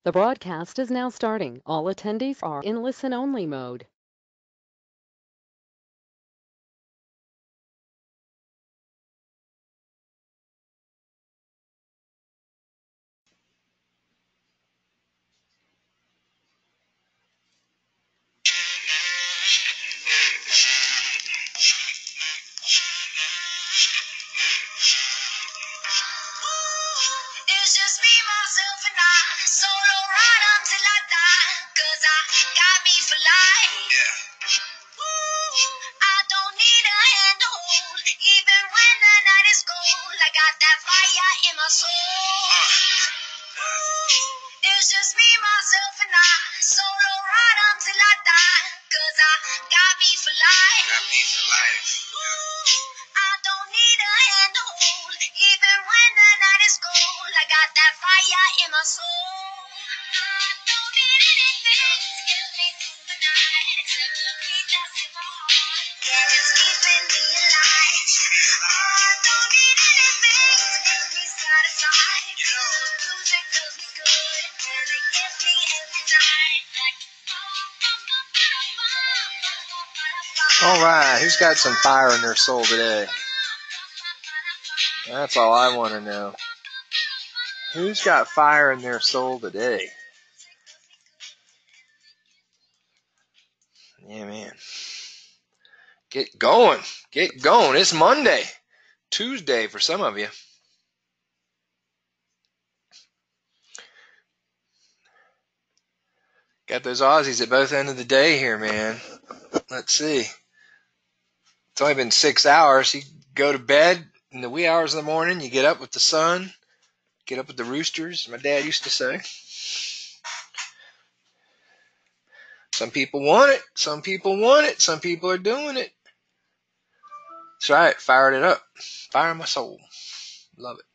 The broadcast is now starting. All attendees are in listen-only mode. It's just me, myself, and I. Solo ride until I die. 'Cause I got me for life. Yeah. I don't need a hand to hold. Even when the night is cold, I got that fire in my soul. It's just me, myself, and I. Solo ride until I die. 'Cause I got me for life. Got me for life. I don't need a hand to hold. Even when the night is cold, I got that fire in my soul. I don't need anything to get me through the night, except the beat that's in my heart. Yeah, it's keeping me alive. I don't need anything to keep me satisfied. You know, the music does me good, and it gets me every night. Like, All right, who's got some fire in their soul today? That's all I want to know. Who's got fire in their soul today? Yeah, man. Get going. Get going. It's Monday. Tuesday for some of you. Got those Aussies at both ends of the day here, man. Let's see. It's only been 6 hours. You go to bed in the wee hours of the morning. You get up with the sun. Get up with the roosters, my dad used to say. Some people want it. Some people want it. Some people are doing it. That's right. Fired it up. Fire in my soul. Love it.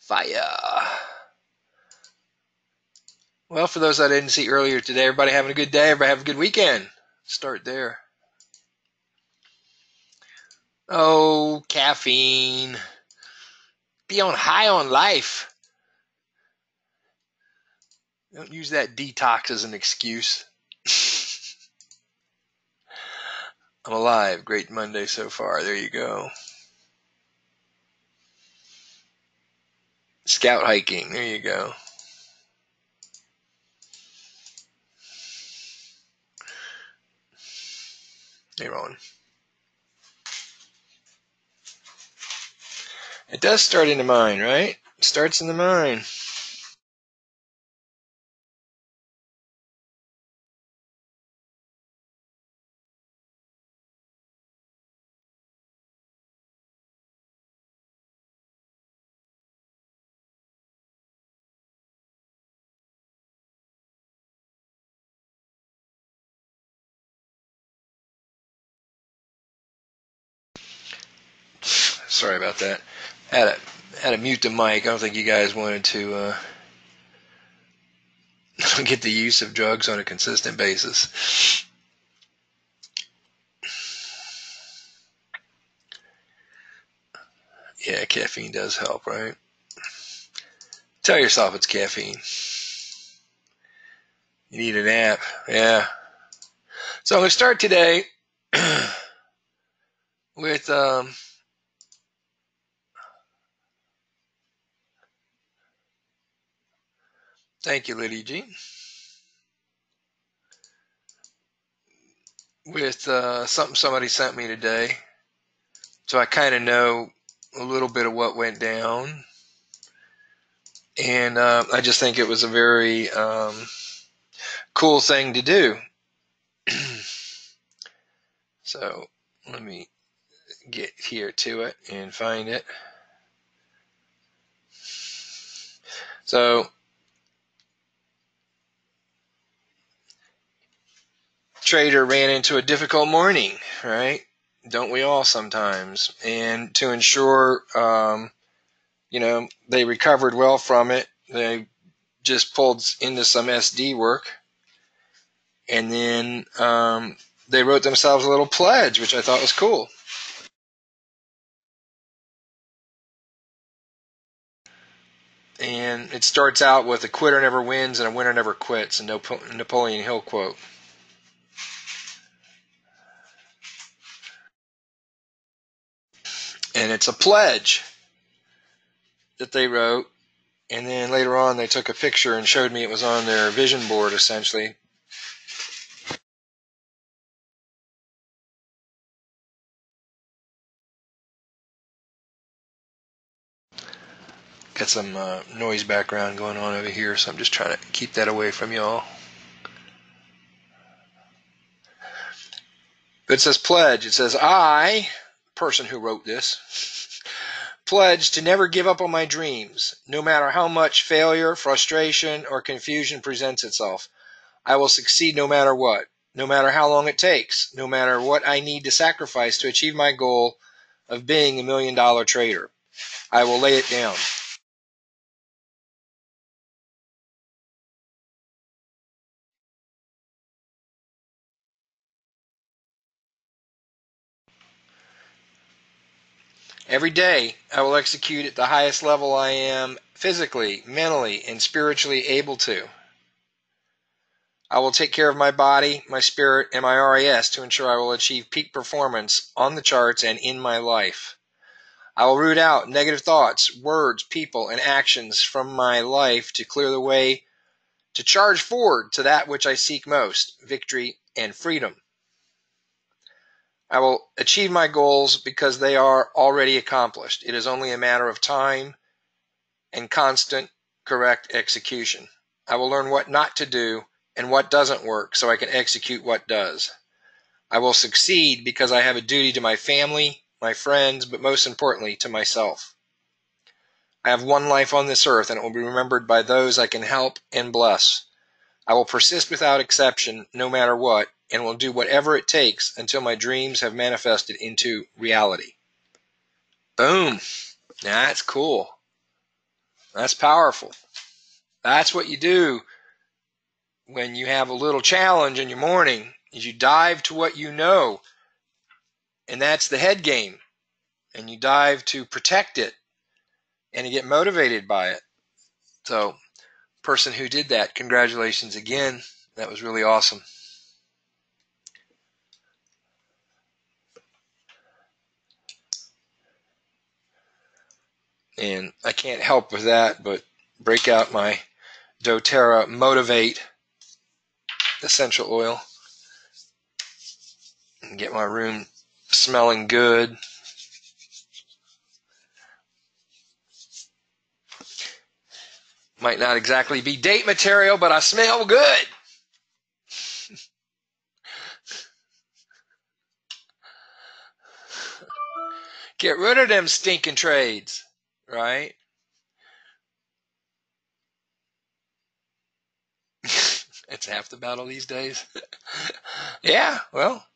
Fire. Well, for those I didn't see earlier today, everybody having a good day. Everybody have a good weekend. Start there. Oh, caffeine. Be on high on life. Don't use that detox as an excuse. I'm alive. Great Monday so far. There you go. Scout hiking. There you go. Hey, Ron. It does start in the mind, right? It starts in the mind. Sorry about that. Had to mute the mic. I don't think you guys wanted to get the use of drugs on a consistent basis. Yeah, caffeine does help, right? Tell yourself it's caffeine. You need a nap. Yeah. So I'm going to start today with thank you, Liddy G. With something somebody sent me today. So I kind of know a little bit of what went down. And I just think it was a very cool thing to do. So let me get here to it and find it. So trader ran into a difficult morning, right? Don't we all sometimes? And to ensure, they recovered well from it, they just pulled into some SD work. And then they wrote themselves a little pledge, which I thought was cool. And it starts out with a quitter never wins and a winner never quits, a Napoleon Hill quote. And it's a pledge that they wrote. And then later on they took a picture and showed me it was on their vision board, essentially. Got some noise background going on over here, so I'm just trying to keep that away from y'all. But it says pledge. It says, I, person who wrote this, pledge to never give up on my dreams, no matter how much failure, frustration, or confusion presents itself. I will succeed no matter what, no matter how long it takes, no matter what I need to sacrifice to achieve my goal of being $1 million trader. I will lay it down. Every day, I will execute at the highest level I am physically, mentally, and spiritually able to. I will take care of my body, my spirit, and my RAS to ensure I will achieve peak performance on the charts and in my life. I will root out negative thoughts, words, people, and actions from my life to clear the way to charge forward to that which I seek most, victory and freedom. I will achieve my goals because they are already accomplished. It is only a matter of time and constant, correct execution. I will learn what not to do and what doesn't work so I can execute what does. I will succeed because I have a duty to my family, my friends, but most importantly, to myself. I have one life on this earth, and it will be remembered by those I can help and bless. I will persist without exception, no matter what, and will do whatever it takes until my dreams have manifested into reality. Boom. That's cool. That's powerful. That's what you do when you have a little challenge in your morning, is you dive to what you know, and that's the head game, and you dive to protect it, and you get motivated by it. So, person who did that, congratulations again. That was really awesome. And I can't help with that, but break out my doTERRA Motivate essential oil and get my room smelling good. Might not exactly be date material, but I smell good. Get rid of them stinking trades, right? It's half the battle these days. Yeah, well,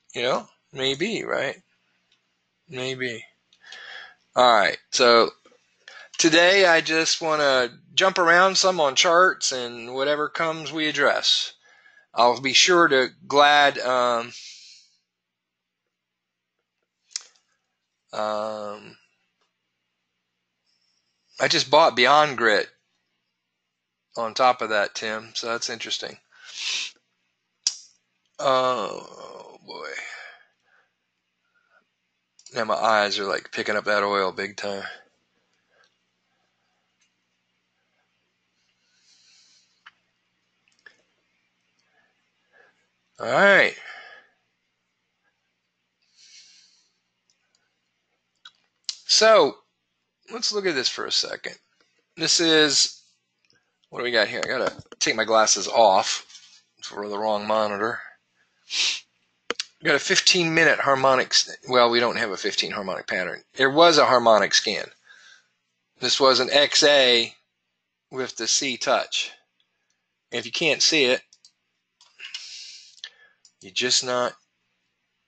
maybe, right? Maybe. All right, so today I just want to jump around some on charts, and whatever comes we address. I'll be sure to I just bought Beyond Grit on top of that, Tim, so that's interesting. Oh, boy. Now my eyes are like picking up that oil big time. All right. So, let's look at this for a second. This is, what do we got here? I got to take my glasses off for the wrong monitor. We got a 15-minute harmonic, well, we don't have a 15 harmonic pattern. There was a harmonic scan. This was an XA with the C touch. And if you can't see it, you're just not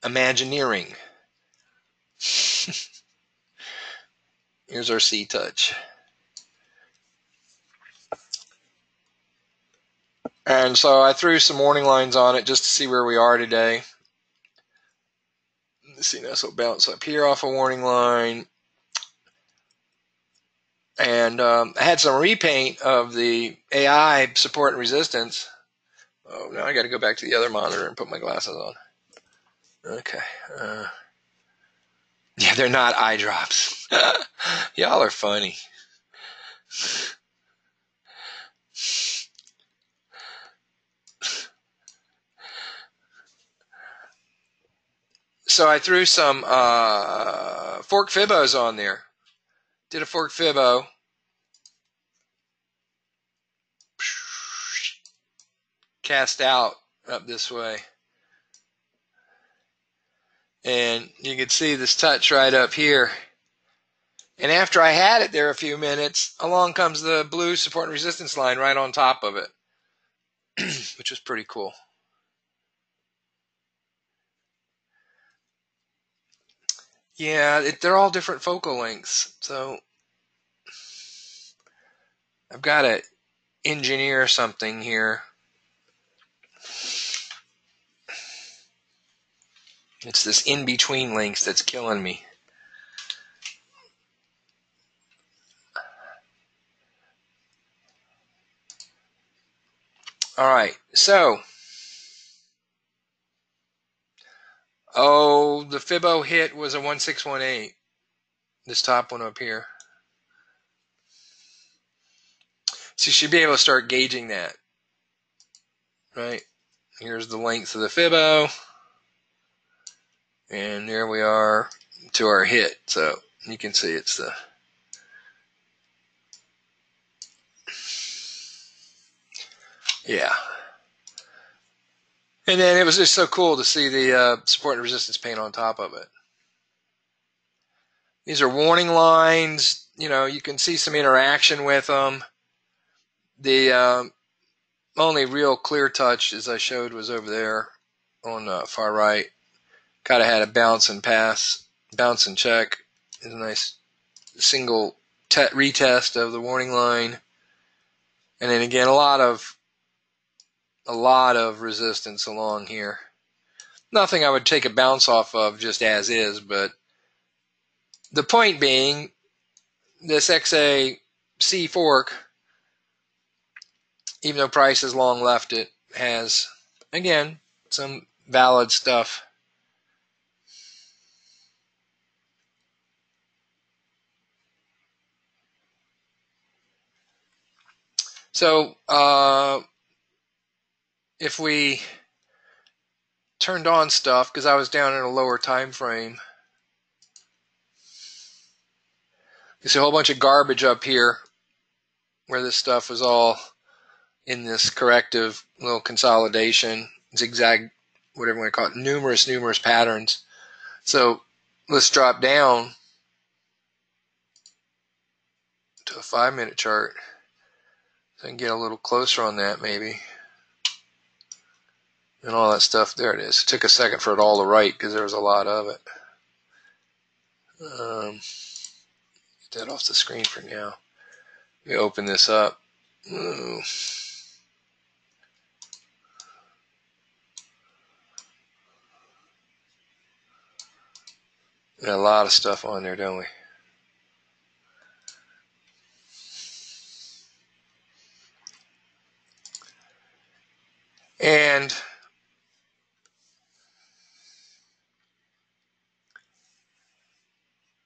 imagineering. Here's our C touch. And so I threw some warning lines on it just to see where we are today. See, this will bounce up here off a warning line. And I had some repaint of the AI support and resistance. Oh, now I got to go back to the other monitor and put my glasses on. Okay. Yeah, they're not eye drops. Y'all are funny. So I threw some fork fibos on there. Did a fork fibo. Cast out up this way. And you can see this touch right up here. And after I had it there a few minutes, along comes the blue support and resistance line right on top of it, which was pretty cool. Yeah, they're all different focal lengths. So I've got to engineer something here. It's this in-between lengths that's killing me. All right, so, the Fibo hit was a 1618, this top one up here. So you should be able to start gauging that, right? Here's the length of the Fibo, and there we are to our hit. So you can see it's the... Yeah. And then it was just so cool to see the support and resistance paint on top of it. These are warning lines. You know, you can see some interaction with them. The only real clear touch, as I showed, was over there on the far right. Kind of had a bounce and pass, bounce and check. It's a nice single retest of the warning line. And then again, a lot of resistance along here. Nothing I would take a bounce off of just as is, but the point being, this XAC fork, even though price has long left it, has, again, some valid stuff. So, if we turned on stuff, because I was down in a lower time frame, you see a whole bunch of garbage up here where this stuff was all in this corrective little consolidation, zigzag, whatever you want to call it, numerous patterns. So let's drop down to a 5-minute chart so I can get a little closer on that maybe. And all that stuff, there it is. It took a second for it all to write because there was a lot of it. Get that off the screen for now. Let me open this up. Ooh. Got a lot of stuff on there, don't we? And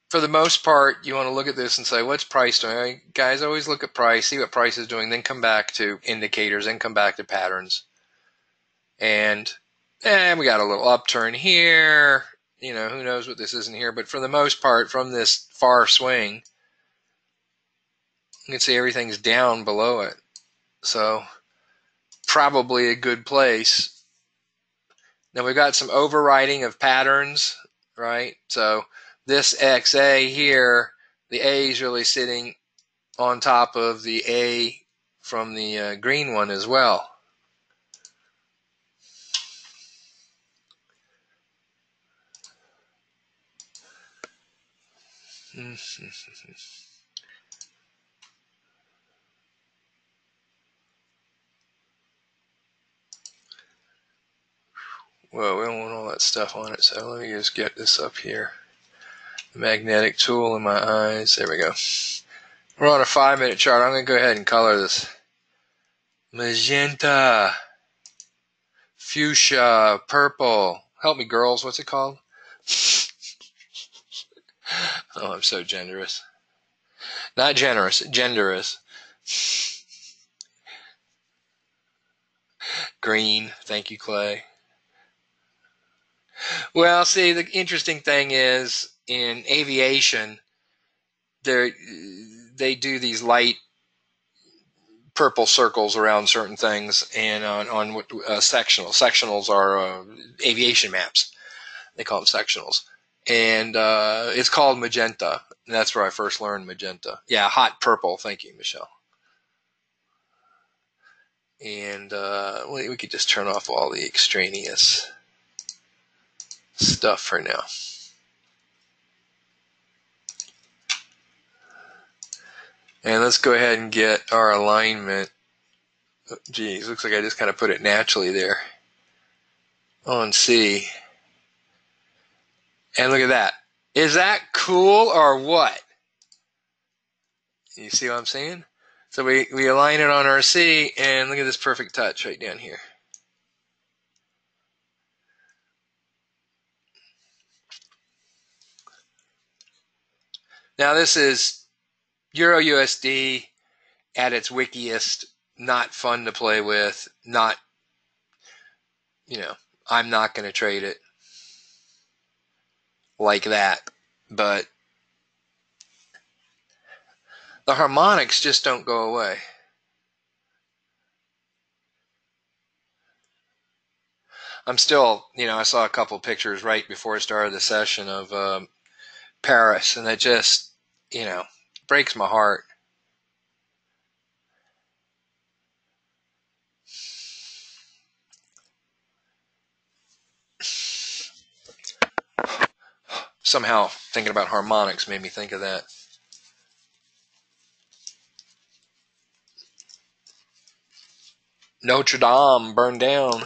for the most part, you want to look at this and say, what's price doing? I mean, guys, always look at price, see what price is doing, then come back to indicators, then come back to patterns. And we got a little upturn here. You know, who knows what this is in here. But for the most part, from this far swing, you can see everything's down below it. So probably a good place. Now we've got some overriding of patterns, right? So this XA here, the A is really sitting on top of the A from the green one as well. Well, we don't want all that stuff on it, so let me just get this up here. The magnetic tool in my eyes. There we go. We're on a 5-minute chart. I'm going to go ahead and color this. Magenta, fuchsia, purple. Help me, girls. What's it called? Oh, I'm so generous. Not generous, genderous. Green. Thank you, Clay. Well, see, the interesting thing is in aviation, they do these light purple circles around certain things, and on sectionals. Sectionals are aviation maps. They call them sectionals. And it's called magenta. And that's where I first learned magenta. Yeah, hot purple. Thank you, Michelle. And we could just turn off all the extraneous stuff for now. And let's go ahead and get our alignment. Oh, geez, looks like I just kind of put it naturally there on C. And look at that. Is that cool or what? You see what I'm saying? So we align it on our C, and look at this perfect touch right down here. Now this is Euro USD at its wickiest, not fun to play with, not, I'm not going to trade it like that. But the harmonics just don't go away. I'm still, I saw a couple pictures right before I started the session of Paris, and that just, breaks my heart. Somehow thinking about harmonics made me think of that. Notre Dame burned down.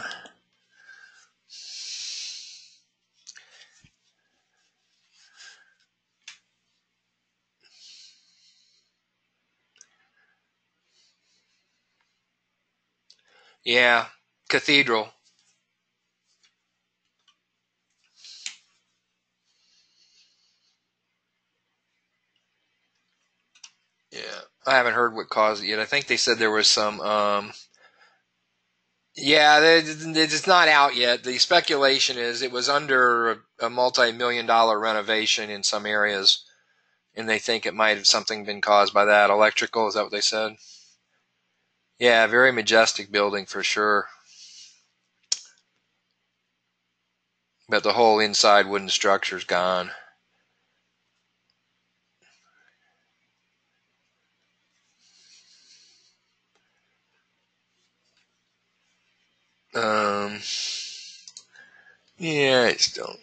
Yeah, cathedral. Yeah, I haven't heard what caused it yet. I think they said there was some, yeah, it's not out yet. The speculation is it was under a multi-million-dollar renovation in some areas, and they think it might have something been caused by that. Electrical, is that what they said? Yeah, very majestic building for sure. But the whole inside wooden structure's gone. Yeah, I just don't.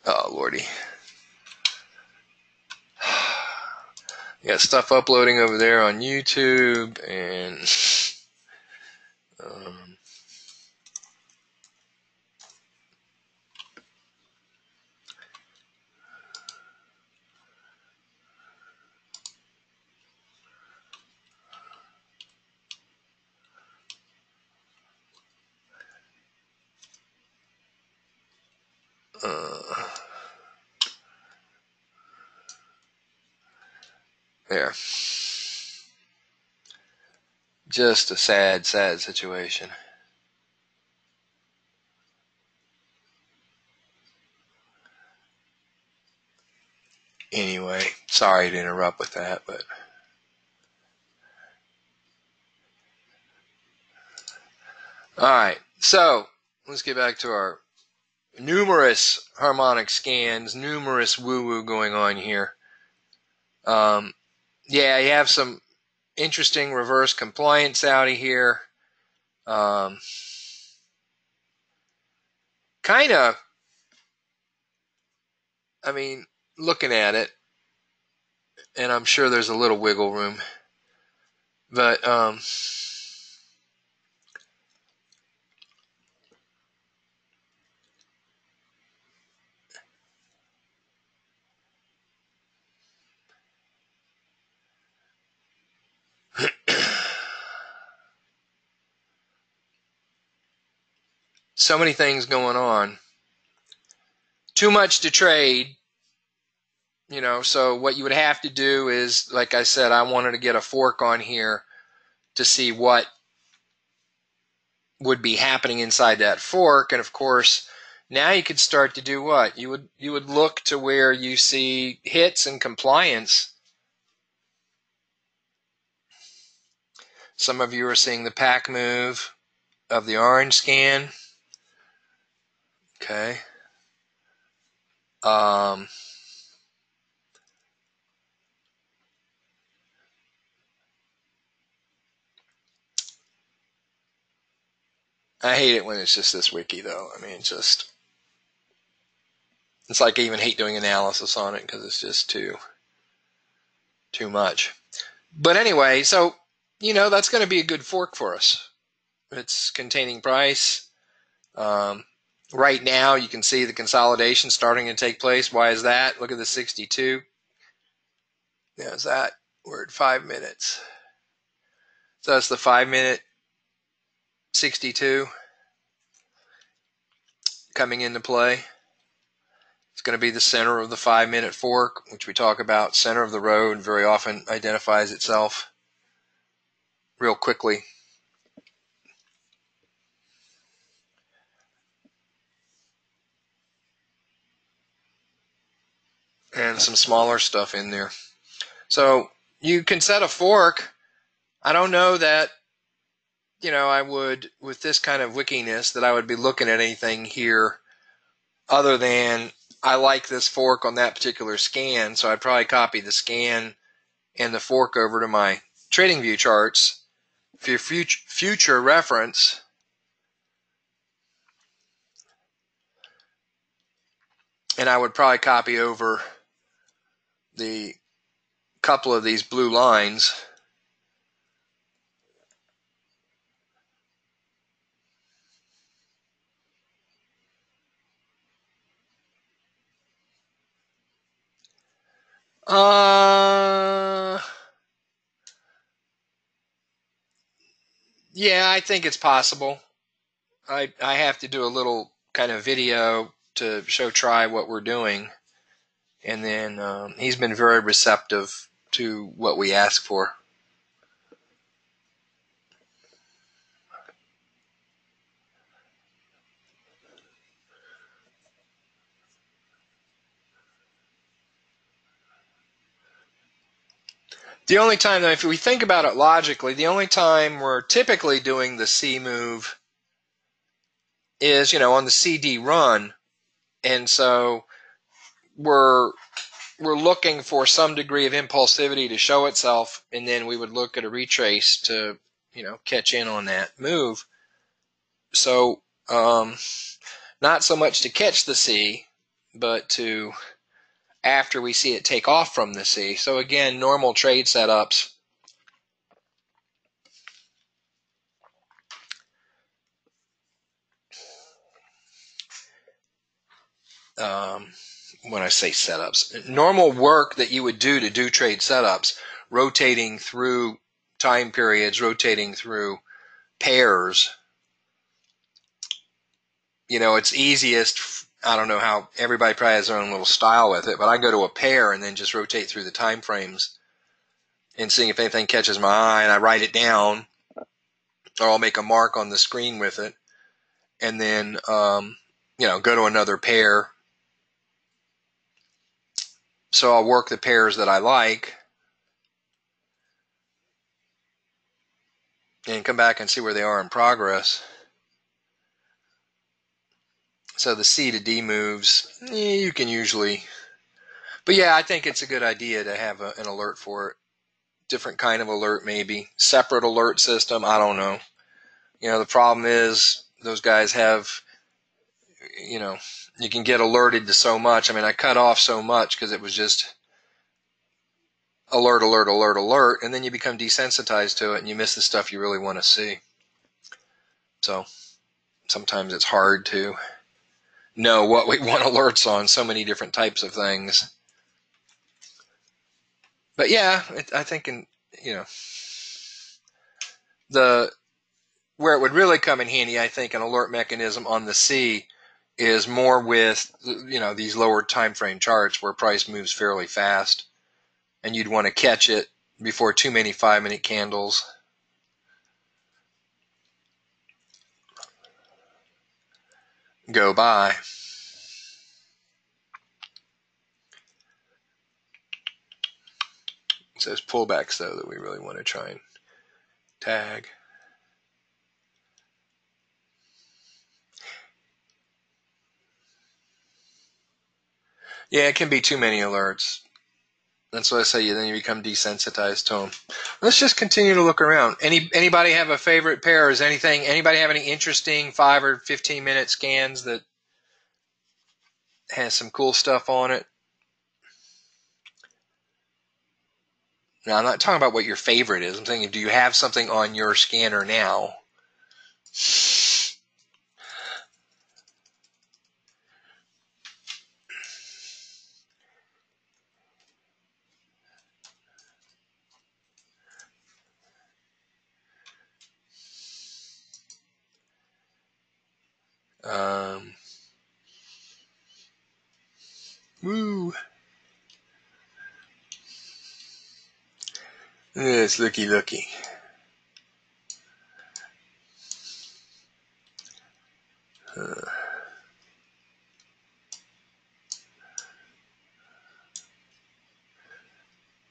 Oh, Lordy. You got stuff uploading over there on YouTube, and there. Just a sad, sad situation. Anyway, sorry to interrupt with that, but all right. So let's get back to our numerous harmonic scans, numerous woo-woo going on here. Yeah, you have some interesting reverse compliance out of here. Kind of, looking at it, and I'm sure there's a little wiggle room, but So many things going on. Too much to trade. You know, so what you would have to do is, like I said, I wanted to get a fork on here to see what would be happening inside that fork. And of course, now you could start to do what? You would look to where you see hits and compliance. Some of you are seeing the pack move of the orange scan. Okay. I hate it when it's just this wiki, though. I mean, it's like I even hate doing analysis on it because it's just too much. But anyway, so, you know, that's going to be a good fork for us. It's containing price. Right now, you can see the consolidation starting to take place. Why is that? Look at the 62. There's that. We're at 5 minutes. So that's the 5-minute 62 coming into play. It's going to be the center of the 5-minute fork, which we talk about. Center of the road very often identifies itself real quickly. And some smaller stuff in there. So you can set a fork. I don't know that, you know, I would, with this kind of wickiness, that I would be looking at anything here other than I like this fork on that particular scan, so I'd probably copy the scan and the fork over to my trading view charts for your future reference. And I would probably copy over the couple of these blue lines. Yeah, I think it's possible. I have to do a little kind of video to show Try what we're doing. And then he's been very receptive to what we ask for. The only time, if we think about it logically, the only time we're typically doing the C move is, you know, on the CD run. And so we're looking for some degree of impulsivity to show itself, and then we would look at a retrace to, you know, catch in on that move. So not so much to catch the C, but to after we see it take off from the C. So again, normal trade setups. When I say setups, normal work that you would do to do trade setups, rotating through time periods, rotating through pairs. You know, it's easiest, I don't know how, everybody probably has their own little style with it, but I go to a pair and then just rotate through the time frames and seeing if anything catches my eye, and I write it down, or I'll make a mark on the screen with it, and then, you know, go to another pair. So I'll work the pairs that I like and come back and see where they are in progress. So the C to D moves, you can usually, but yeah, I think it's a good idea to have an alert for it. Different kind of alert, maybe. Separate alert system, I don't know. You know, the problem is those guys have, you know, you can get alerted to so much. I mean, I cut off so much because it was just alert, alert, alert, alert, and then you become desensitized to it and you miss the stuff you really want to see. So sometimes it's hard to know what we want alerts on, so many different types of things. But yeah, I think, you know, the where it would really come in handy, I think, an alert mechanism on the C is more with, these lower time frame charts where price moves fairly fast, and you'd want to catch it before too many 5-minute candles go by. It's those pullbacks, though, that we really want to try and tag. Yeah, it can be too many alerts. That's what I say. Then you become desensitized to them. Let's just continue to look around. Anybody have a favorite pair? Is anybody have any interesting 5 or 15-minute scans that has some cool stuff on it? Now, I'm not talking about what your favorite is. I'm saying, do you have something on your scanner now? Woo. It's looky.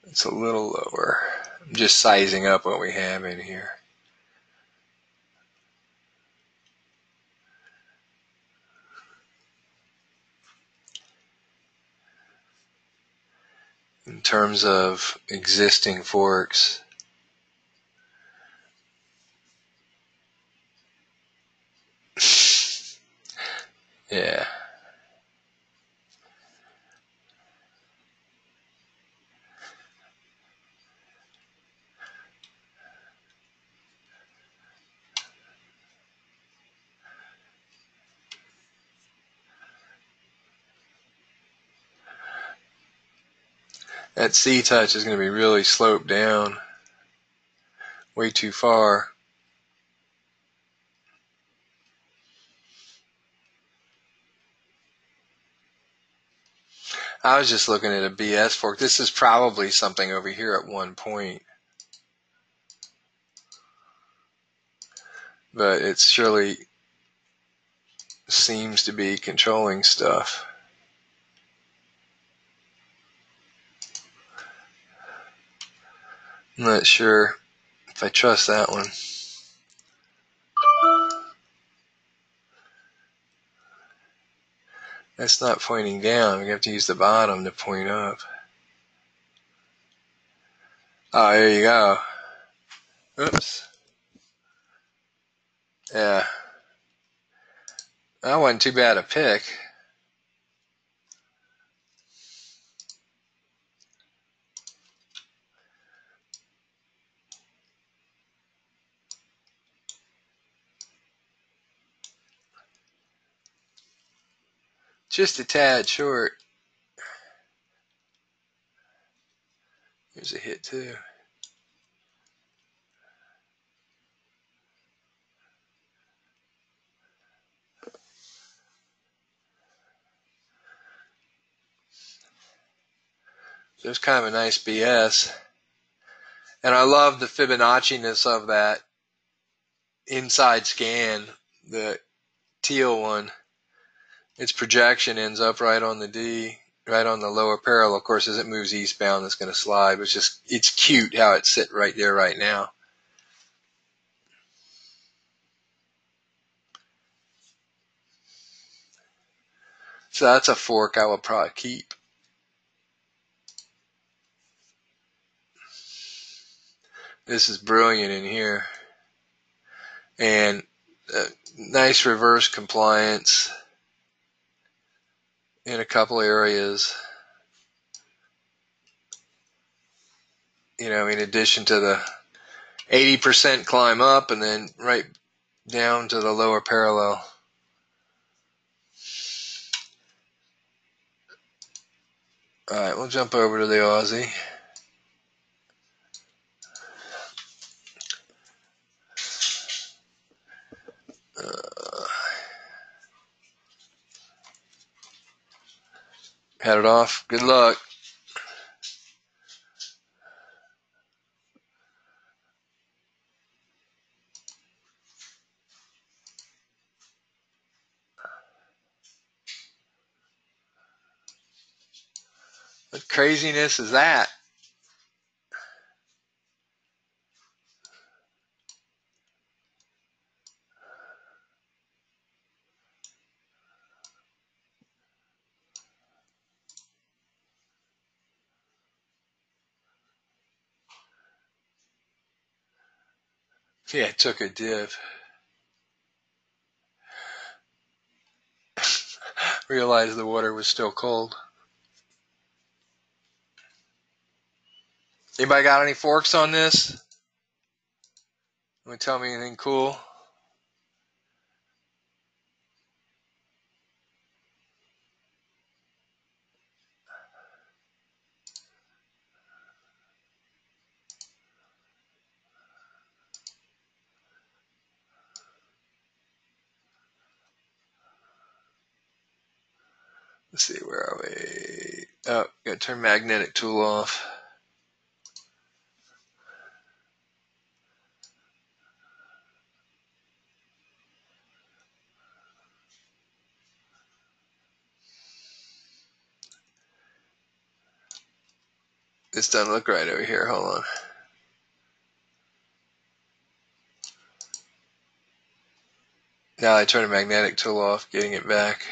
It's a little lower. I'm just sizing up what we have in here. In terms of existing forks, yeah. That C touch is going to be really sloped down way too far. I was just looking at a BS fork. This is probably something over here at one point. But it surely seems to be controlling stuff. I'm not sure if I trust that one. That's not pointing down. We have to use the bottom to point up. Oh, there you go. Oops. Yeah. That wasn't too bad a pick. Just a tad short. Here's a hit too. So it's kind of a nice BS. And I love the Fibonacci-ness of that inside scan, the teal one. Its projection ends up right on the D, right on the lower parallel. Of course, as it moves eastbound, it's going to slide. But it's cute how it's sitting right there right now. So that's a fork I will probably keep. This is brilliant in here. And nice reverse compliance in a couple areas. In addition to the 80% climb up and then right down to the lower parallel. All right, we'll jump over to the Aussie. Had it off. Good luck. What craziness is that? Yeah, it took a dip. Realized the water was still cold. Anybody got any forks on this? Want to tell me anything cool? Let's see, where are we? Oh, gotta turn magnetic tool off. This doesn't look right over here. Hold on. Now I turn the magnetic tool off, getting it back.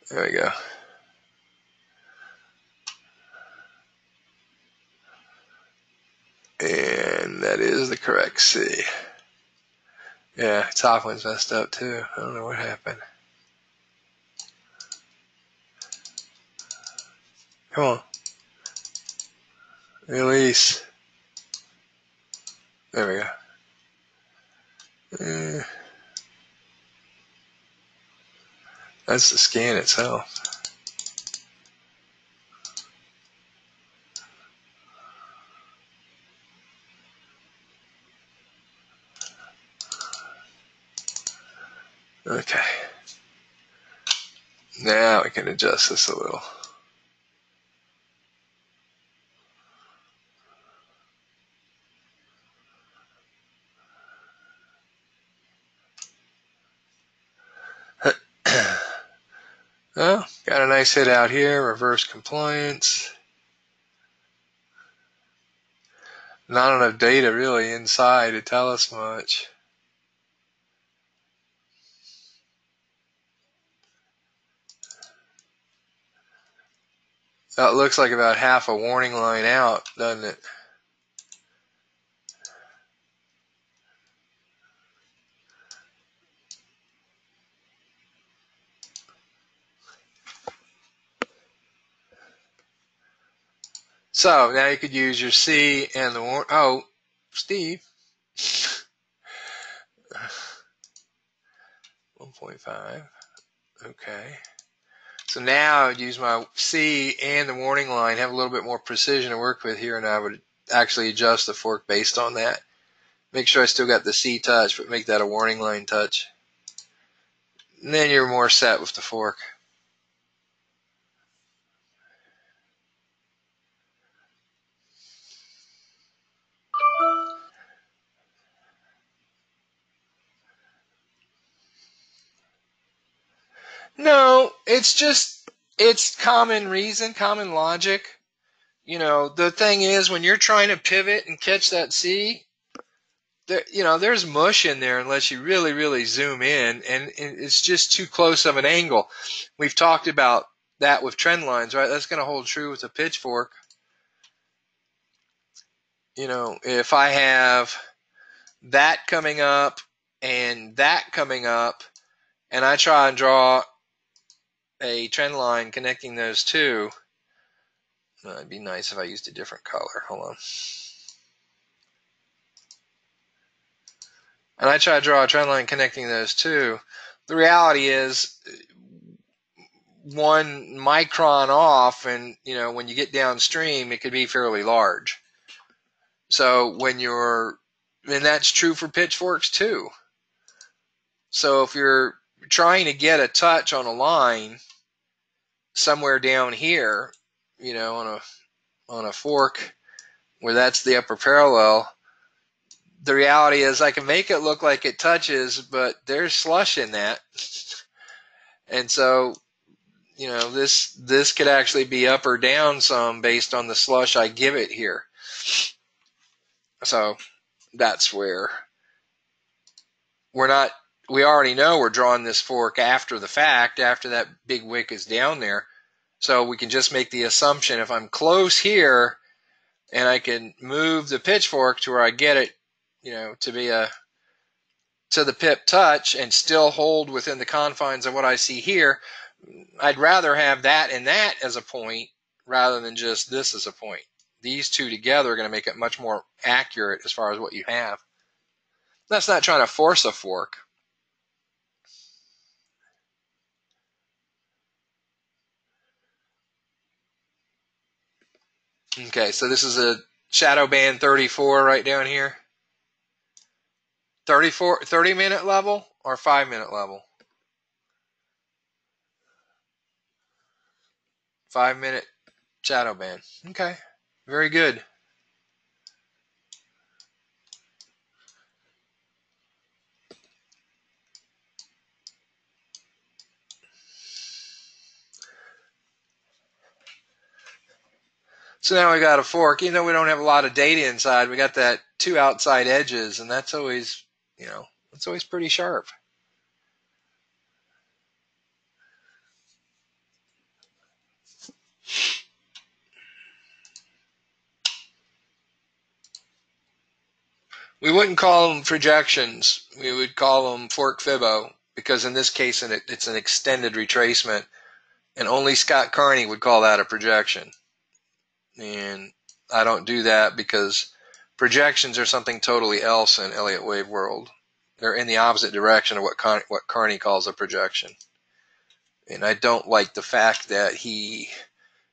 There we go. And that is the correct C. Yeah, top one's messed up too. I don't know what happened. Come on. Release. There we go. That's the scan itself. Okay. Now we can adjust this a little. Well, got a nice hit out here, reverse compliance. Not enough data really inside to tell us much. That looks like about half a warning line out, doesn't it? So now you could use your C and the warning. Oh, Steve. 1.5. Okay. So now I would use my C and the warning line, have a little bit more precision to work with here, and I would actually adjust the fork based on that. Make sure I still got the C touch, but make that a warning line touch. And then you're more set with the fork. No, it's common reason, common logic. You know, the thing is, when you're trying to pivot and catch that C, there's mush in there unless you really, really zoom in, and it's just too close of an angle. We've talked about that with trend lines, right? That's going to hold true with a pitchfork. You know, if I have that coming up and that coming up, and I try and draw a trend line connecting those two, it'd be nice if I used a different color. Hold on. And I try to draw a trend line connecting those two. The reality is 1 micron off, and when you get downstream, it could be fairly large. So and that's true for pitchforks too. So if you're trying to get a touch on a line somewhere down here, you know, on a fork where that's the upper parallel, the reality is I can make it look like it touches, but there's slush in that. And so, you know, this could actually be up or down some based on the slush I give it here. So that's where we already know we're drawing this fork after the fact, after that big wick is down there. So we can just make the assumption if I'm close here and I can move the pitchfork to where I get it, you know, to be to the pip touch and still hold within the confines of what I see here, I'd rather have that and that as a point rather than just this as a point. These two together are going to make it much more accurate as far as what you have. That's not trying to force a fork. Okay, so this is a shadow band 34 right down here. 30-minute level or 5-minute level? 5-minute shadow band. Okay, very good. So now we got a fork. Even though we don't have a lot of data inside, we got that 2 outside edges, and that's always, you know, that's always pretty sharp. We wouldn't call them projections. We would call them fork fibbo, because in this case it's an extended retracement, and only Scott Carney would call that a projection. And I don't do that because projections are something totally else in Elliott wave world. They're in the opposite direction of what Carney calls a projection. And I don't like the fact that he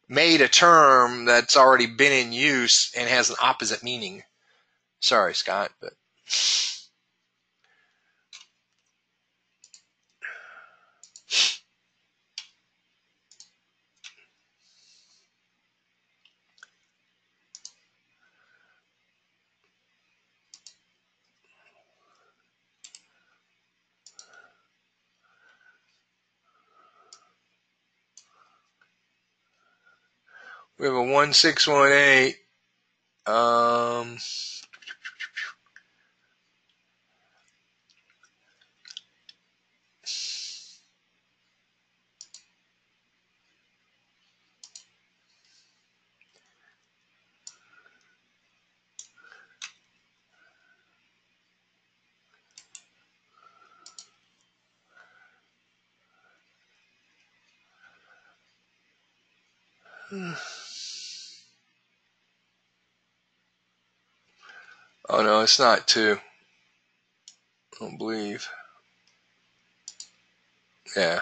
made a term that's already been in use and has an opposite meaning. Sorry, Scott, but we have a 1618. Oh no, it's not 2. I don't believe. Yeah.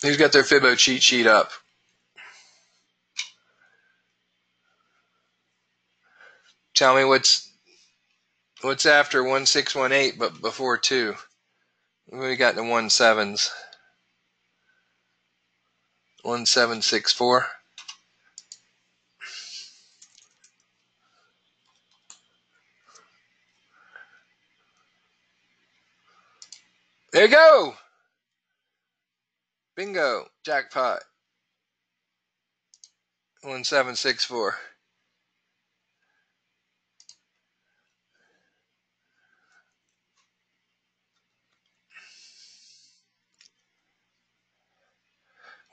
Who's got their Fibbo cheat sheet up? Tell me what's after 1618 but before 2. What do we got in the 17s? 1764. There you go. Bingo. Jackpot. 1764.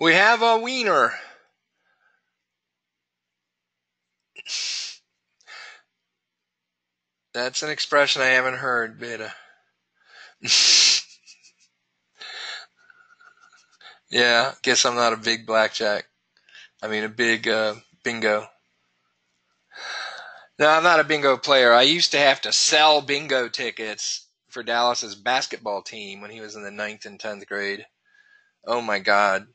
We have a wiener. That's an expression I haven't heard, Beta. Yeah, guess I'm not a big blackjack. I mean, a big bingo. No, I'm not a bingo player. I used to have to sell bingo tickets for Dallas's basketball team when he was in the 9th and 10th grade. Oh my God.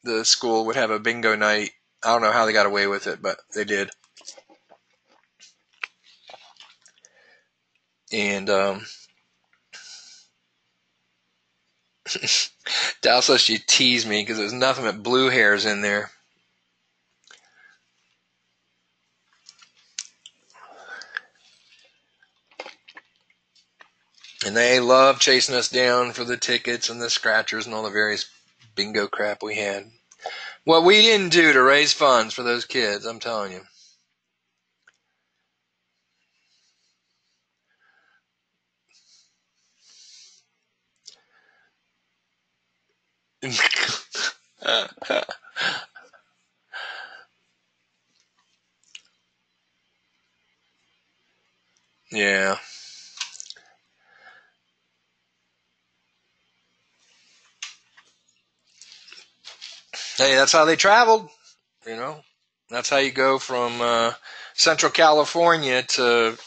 The school would have a bingo night. I don't know how they got away with it, but they did. And Dal says she teased me because there's nothing but blue hairs in there. And they love chasing us down for the tickets and the scratchers and all the various bingo crap we had. What we didn't do to raise funds for those kids, I'm telling you. Yeah. Hey, that's how they traveled, you know. That's how you go from Central California to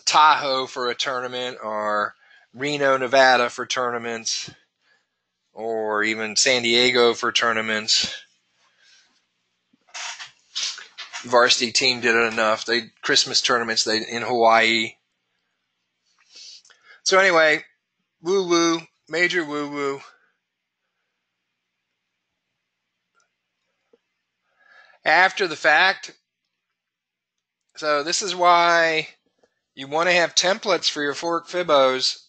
Tahoe for a tournament, or Reno, Nevada for tournaments, or even San Diego for tournaments. Varsity team did it enough. They Christmas tournaments in Hawaii. So anyway, woo woo, major woo woo. After the fact, so this is why you want to have templates for your fork fibos.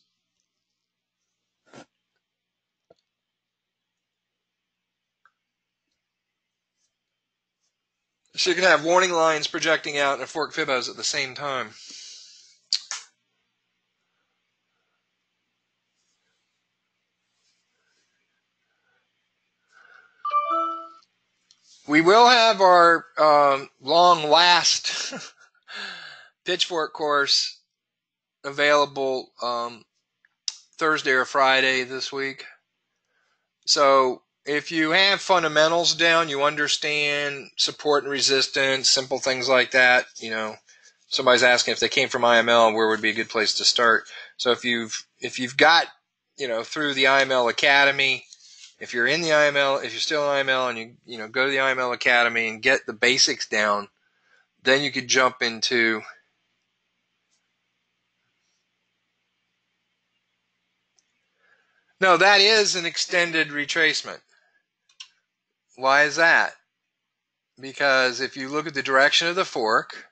So you can have warning lines projecting out and fork fibos at the same time. We will have our long last pitchfork course available Thursday or Friday this week. So if you have fundamentals down, you understand support and resistance, simple things like that. You know, somebody's asking if they came from IML, where would be a good place to start. So if you've got, you know, through the IML Academy, if you're in the IML, if you're still in IML and you know go to the IML Academy and get the basics down, then you could jump into no, that is an extended retracement. Why is that? Because if you look at the direction of the fork,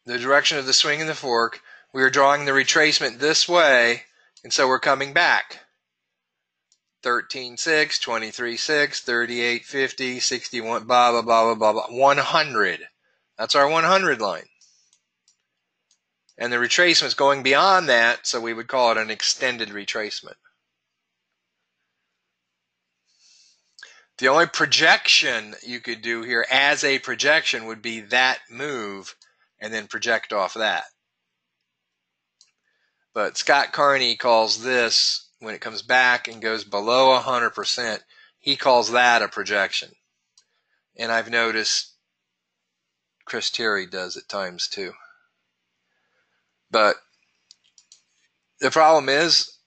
the direction of the swing in the fork, we are drawing the retracement this way, and so we're coming back. 13.6, 23.6, 38.50, 61, blah, blah, blah, blah, blah, blah, 100. That's our 100 line. And the retracement is going beyond that, so we would call it an extended retracement. The only projection you could do here as a projection would be that move and then project off that. But Scott Carney calls this, when it comes back and goes below 100%, he calls that a projection. And I've noticed Chris Terry does at times too. But the problem is,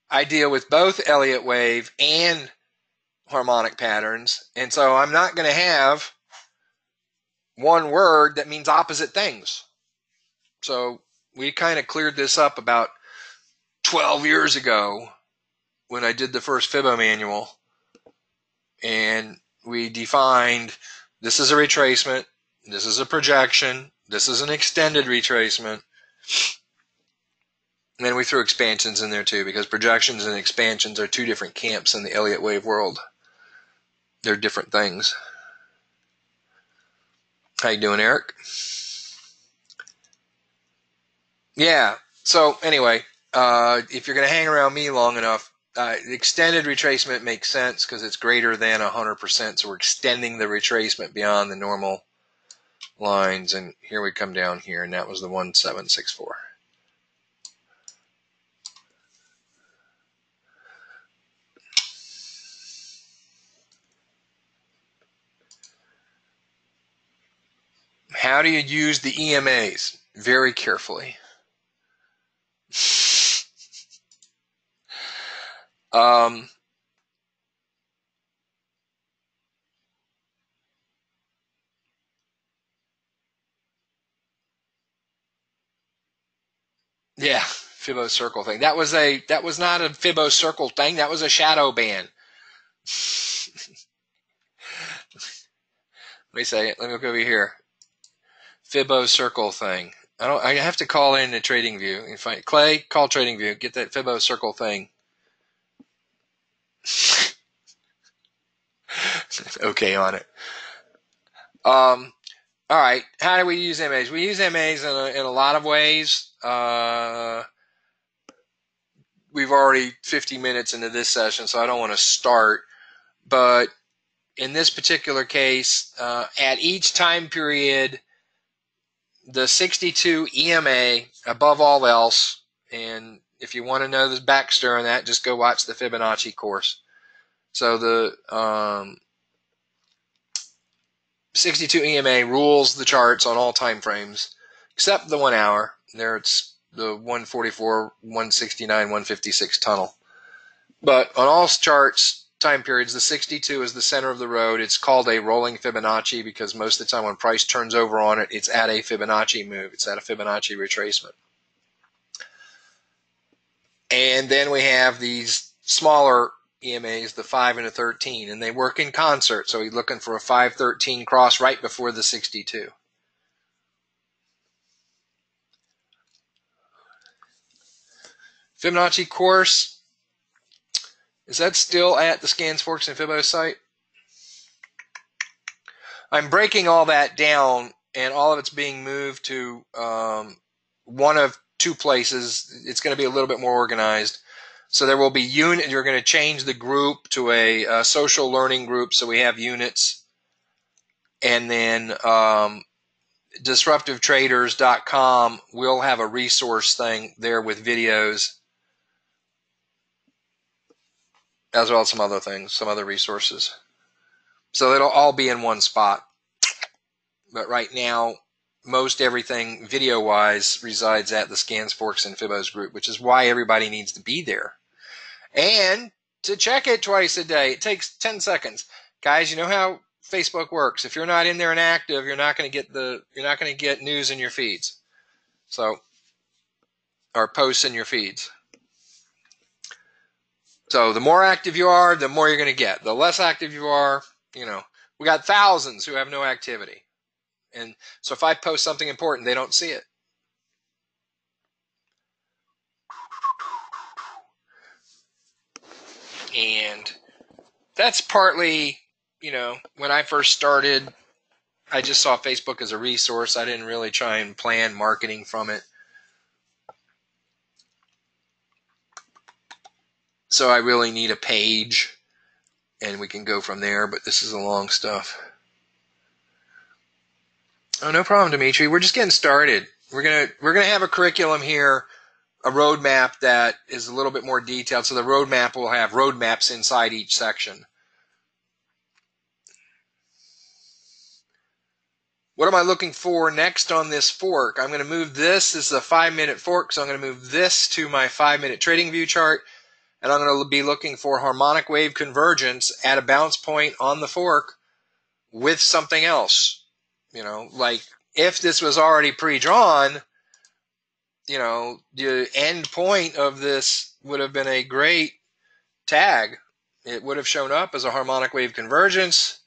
I deal with both Elliott wave and harmonic patterns, and so I'm not going to have one word that means opposite things. So we kind of cleared this up about 12 years ago when I did the first Fibo manual, and we defined this is a retracement, this is a projection, this is an extended retracement, and then we threw expansions in there too, because projections and expansions are two different camps in the Elliott wave world. They're different things. How you doing, Eric? Yeah, so anyway, if you're going to hang around me long enough, extended retracement makes sense because it's greater than 100%, so we're extending the retracement beyond the normal lines, and here we come down here, and that was the 1764. How do you use the EMAs? very carefully. Yeah, Fibbo circle thing. That was not a Fibbo circle thing. That was a shadow ban. Let me say it. Let me look over here. Fibbo circle thing. I have to call in to TradingView and find Clay. Call TradingView. Get that Fibbo circle thing. Okay on it. All right. How do we use MAs? We use MAs in a lot of ways. We've already 50 minutes into this session, so I don't want to start. But in this particular case, at each time period, the 62 EMA above all else, and if you want to know the backstory on that, just go watch the Fibonacci course. So the 62 EMA rules the charts on all time frames, except the 1 hour. There it's the 144, 169, 156 tunnel. But on all charts, time periods, the 62 is the center of the road. It's called a rolling Fibonacci because most of the time when price turns over on it, it's at a Fibonacci move. It's at a Fibonacci retracement. And then we have these smaller EMAs, the 5 and the 13, and they work in concert. So he's looking for a 513 cross right before the 62. Fibonacci course, is that still at the Scans, Forks, and Fibbo site? I'm breaking all that down, and all of it's being moved to one of two places. It's going to be a little bit more organized. So there will be unit. You're going to change the group to a social learning group, so we have units. And then DisruptiveTraders.com will have a resource thing there with videos, as well as some other things, some other resources. So it'll all be in one spot. But right now, most everything video-wise resides at the Scans, Forks, and Fibbos group, which is why everybody needs to be there. And to check it twice a day, it takes 10 seconds. Guys, you know how Facebook works. If you're not in there and active, you're not going to get news in your feeds. So, or posts in your feeds. So the more active you are, the more you're going to get. The less active you are, we got thousands who have no activity. And so if I post something important, they don't see it. And that's partly, when I first started, I just saw Facebook as a resource. I didn't really try and plan marketing from it. So I really need a page, and we can go from there, but this is a long stuff. Oh, no problem, Dimitri. We're just getting started. We're gonna have a curriculum here, a roadmap that is a little bit more detailed. So the roadmap will have roadmaps inside each section. What am I looking for next on this fork? I'm going to move this. This is a 5-minute fork, so I'm going to move this to my 5-minute trading view chart. And I'm going to be looking for harmonic wave convergence at a bounce point on the fork with something else. Like if this was already pre-drawn, the end point of this would have been a great tag. It would have shown up as a harmonic wave convergence,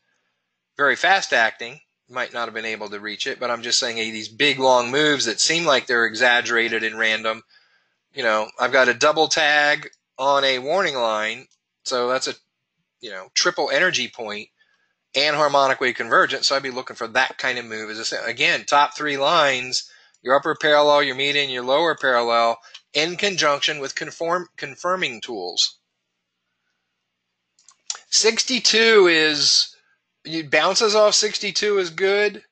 very fast acting. Might not have been able to reach it, but I'm just saying these big long moves that seem like they're exaggerated and random. I've got a double tag on a warning line, so that's a triple energy point and harmonic wave convergence. So I'd be looking for that kind of move. Again, top 3 lines, your upper parallel, your median, your lower parallel, in conjunction with confirming tools. 62 bounces off 62 is good.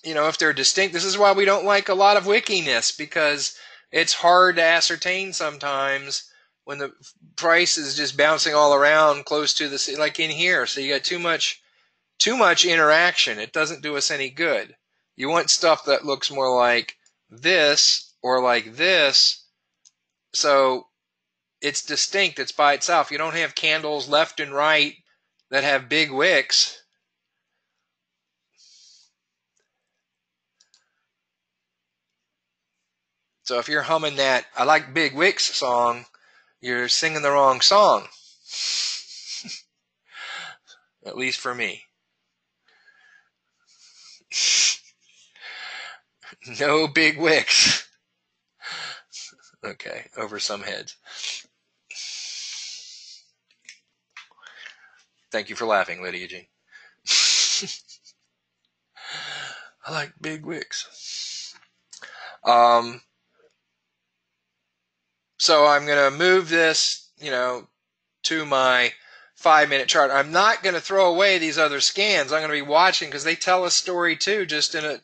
If they're distinct. This is why we don't like a lot of wickiness, because it's hard to ascertain sometimes when the price is just bouncing all around close to the, like in here. So you got too much interaction. It doesn't do us any good. You want stuff that looks more like this or like this, so it's distinct, it's by itself. You don't have candles left and right that have big wicks. So if you're humming that "I like big wicks" song, you're singing the wrong song. At least for me. No big wicks. Okay, over some heads. Thank you for laughing, Lydia Jean. I like big wicks. So I'm going to move this, to my 5-minute chart. I'm not going to throw away these other scans. I'm going to be watching because they tell a story too, just in a,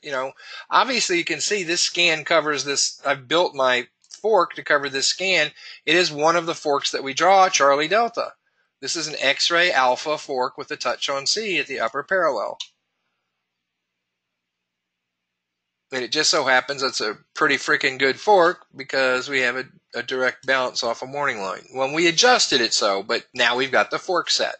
obviously you can see this scan covers this. I've built my fork to cover this scan. It is one of the forks that we draw, Charlie Delta. This is an X-ray alpha fork with a touch on C at the upper parallel. And it just so happens it's a pretty freaking good fork because we have a direct bounce off a morning line. When we adjusted it so, but now we've got the fork set.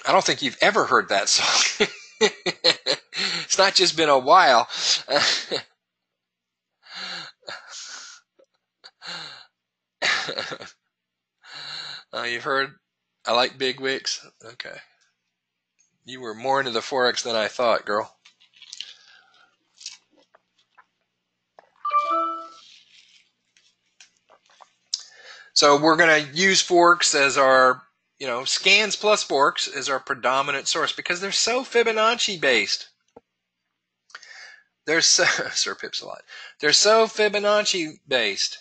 I don't think you've ever heard that song. It's not just been a while. You've heard "I like big wicks"? Okay. You were more into the Forex than I thought, girl. So we're going to use forks as our, scans plus forks as our predominant source because they're so Fibonacci based. They're so, Sir Pips a lot. They're so Fibonacci based.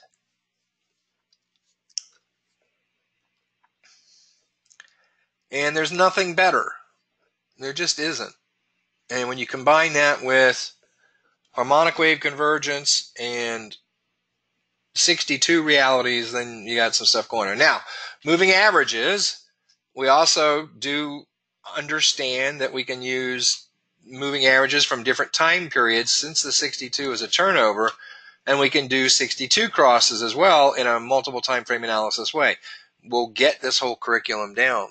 And there's nothing better. There just isn't. And when you combine that with harmonic wave convergence and 62 realities, then you got some stuff going on. Now, moving averages, we also do understand that we can use moving averages from different time periods since the 62 is a turnover, and we can do 62 crosses as well in a multiple time frame analysis way. We'll get this whole curriculum down.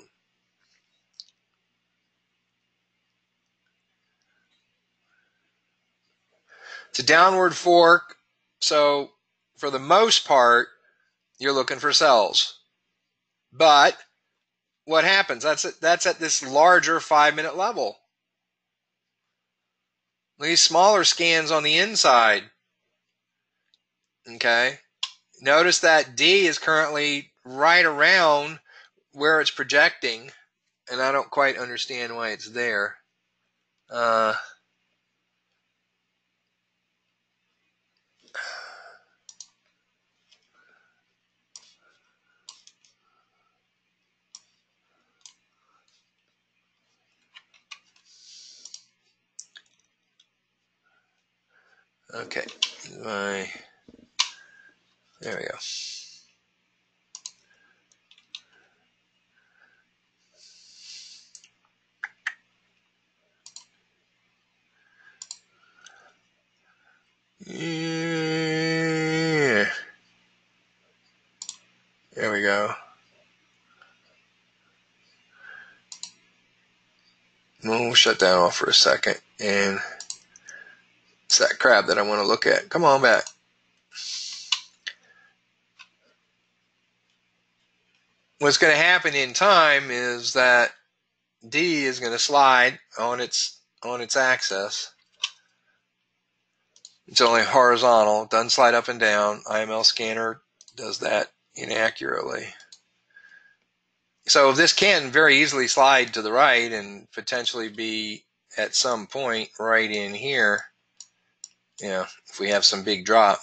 It's a downward fork, so for the most part, you're looking for sells. But what happens? That's at this larger 5-minute level. These smaller scans on the inside. Okay. Notice that D is currently right around where it's projecting, and I don't quite understand why it's there. Okay. There we go. Yeah. There we go. We'll shut that off for a second. And it's that crab that I want to look at. Come on back. What's going to happen in time is that D is going to slide on its axis. It's only horizontal. It doesn't slide up and down. IML scanner does that inaccurately. So this can very easily slide to the right and potentially be at some point right in here, if we have some big drop.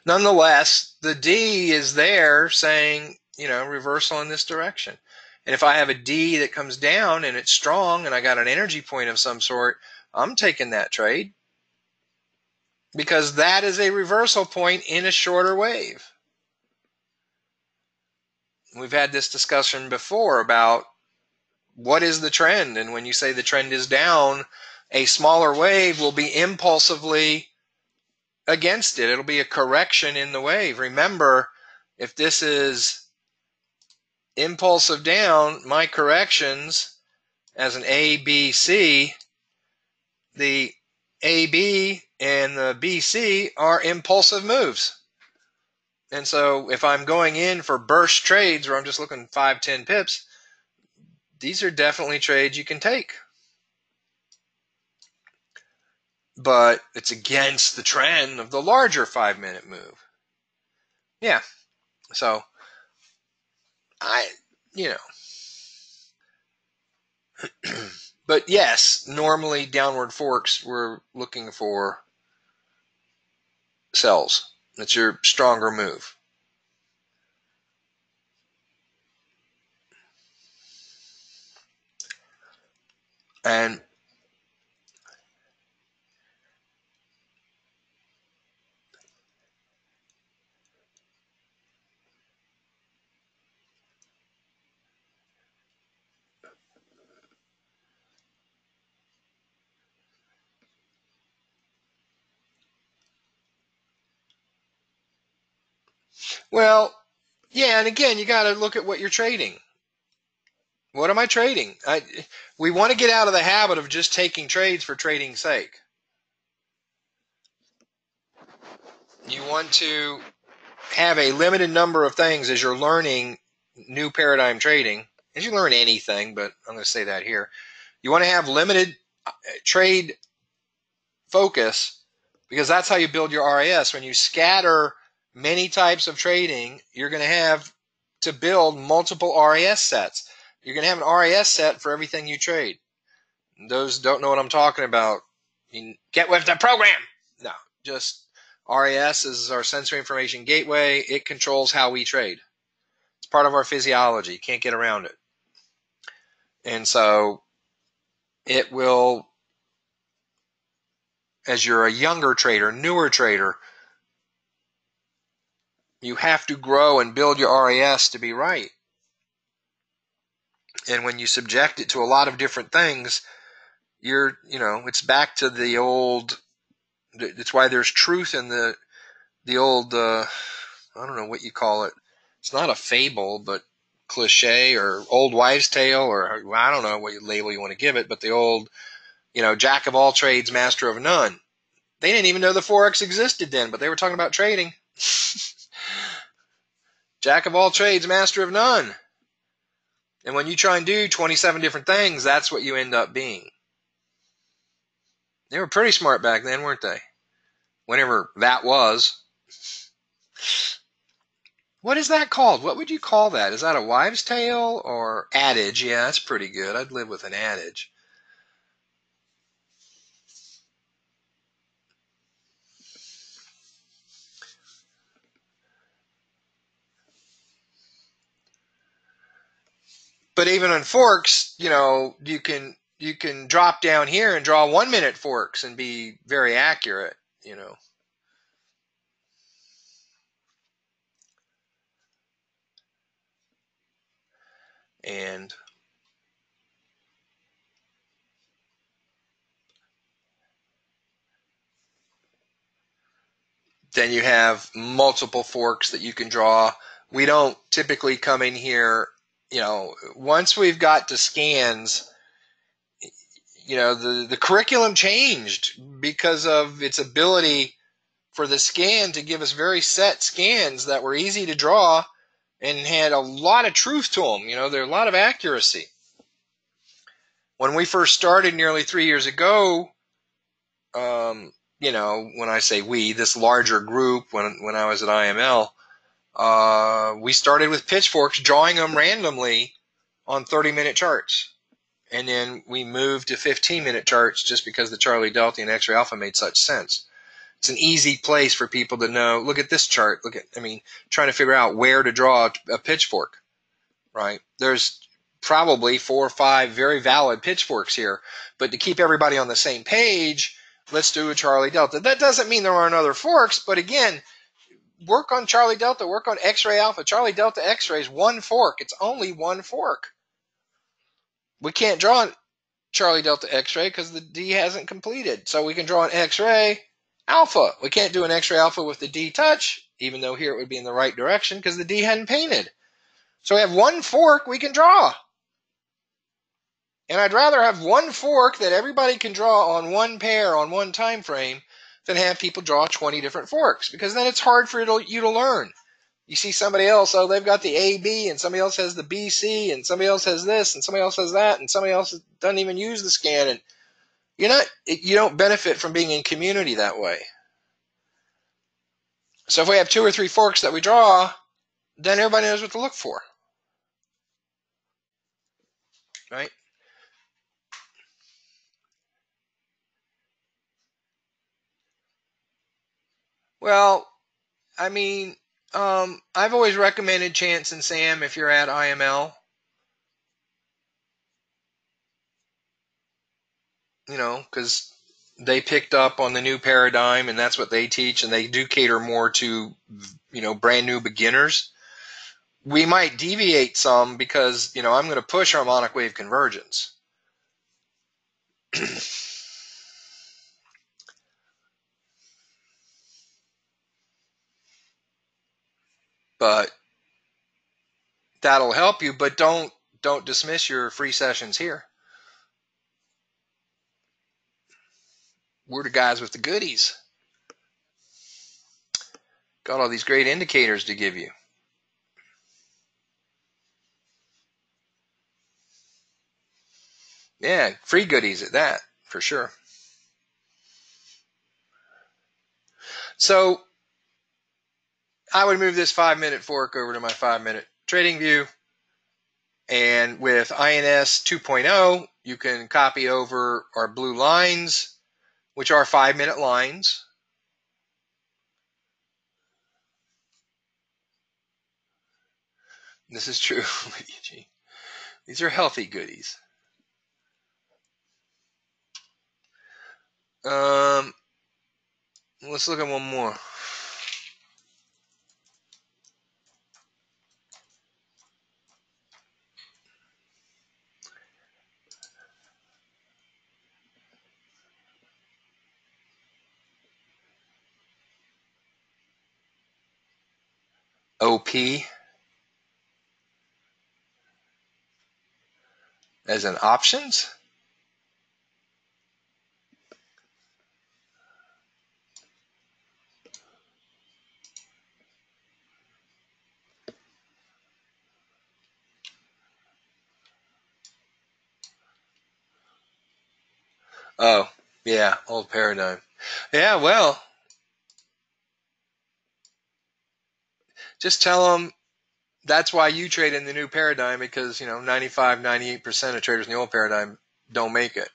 Nonetheless, the D is there saying, reversal in this direction. And if I have a D that comes down and it's strong and I got an energy point of some sort, I'm taking that trade because that is a reversal point in a shorter wave. We've had this discussion before about what is the trend, and when you say the trend is down, a smaller wave will be impulsively against it. It'll be a correction in the wave. Remember, if this is impulsive down, my corrections as an A, B, C, the AB and the BC are impulsive moves. And so if I'm going in for burst trades where I'm just looking 5, 10 pips, these are definitely trades you can take. But it's against the trend of the larger 5-minute move. Yeah. So but yes, normally downward forks, we're looking for sells. That's your stronger move. And well, yeah, and again, you got to look at what you're trading. What am I trading? We want to get out of the habit of just taking trades for trading's sake. You want to have a limited number of things as you're learning new paradigm trading. As you learn anything, but I'm going to say that here. You want to have limited trade focus because that's how you build your RAS. When you scatter many types of trading, you're going to have to build multiple RAS sets. You're going to have an RAS set for everything you trade. Those don't know what I'm talking about, get with the program. No, just RAS is our sensory information gateway. It controls how we trade. It's part of our physiology. You can't get around it. And so it will, as you're a younger trader, newer trader, you have to grow and build your RAS to be right. And when you subject it to a lot of different things, it's back to the old, it's why there's truth in the old, I don't know what you call it. It's not a fable, but cliche or old wives' tale, or I don't know what label you want to give it, but the old, jack of all trades, master of none. They didn't even know the Forex existed then, but they were talking about trading. Jack of all trades, master of none. And when you try and do 27 different things, that's what you end up being. They were pretty smart back then, weren't they? Whenever that was. What is that called? What would you call that? Is that a wives' tale or adage? Yeah, that's pretty good. I'd live with an adage. But even on forks, you can drop down here and draw 1-minute forks and be very accurate, And then you have multiple forks that you can draw. We don't typically come in here, once we've got to scans, the curriculum changed because of its ability for the scan to give us very set scans that were easy to draw and had a lot of truth to them. There's a lot of accuracy. When we first started nearly 3 years ago, when I say we, this larger group, when I was at IML, we started with pitchforks, drawing them randomly on 30-minute charts. And then we moved to 15-minute charts just because the Charlie Delta and X-ray alpha made such sense. It's an easy place for people to know, look at this chart, trying to figure out where to draw a pitchfork, right? There's probably 4 or 5 very valid pitchforks here, but to keep everybody on the same page, let's do a Charlie Delta. That doesn't mean there aren't other forks, but again, work on Charlie Delta, work on X-ray Alpha. Charlie Delta X-ray is one fork. It's only one fork. We can't draw Charlie Delta X-ray because the D hasn't completed. So we can draw an X-ray Alpha. We can't do an X-ray Alpha with the D touch, even though here it would be in the right direction because the D hadn't painted. So we have one fork we can draw. And I'd rather have one fork that everybody can draw on one pair on one time frame than have people draw 20 different forks, because then it's hard for you to learn. You see somebody else, oh, they've got the AB, and somebody else has the BC, and somebody else has this, and somebody else has that, and somebody else doesn't even use the scan, and you don't benefit from being in community that way. So if we have 2 or 3 forks that we draw, then everybody knows what to look for, right? Well, I mean, I've always recommended Chance and Sam if you're at IML. Because they picked up on the new paradigm, and that's what they teach, and they do cater more to, brand new beginners. We might deviate some because, I'm going to push harmonic wave convergence. But that'll help you, but don't dismiss your free sessions here. We're the guys with the goodies. Got all these great indicators to give you. Yeah, free goodies at that, for sure. So I would move this 5-minute fork over to my 5-minute trading view. And with INS 2.0, you can copy over our blue lines, which are 5-minute lines. This is true. These are healthy goodies. Let's look at one more. OP as an options. Oh, yeah, old paradigm. Yeah, well, just tell them that's why you trade in the new paradigm, because 95, 98% of traders in the old paradigm don't make it.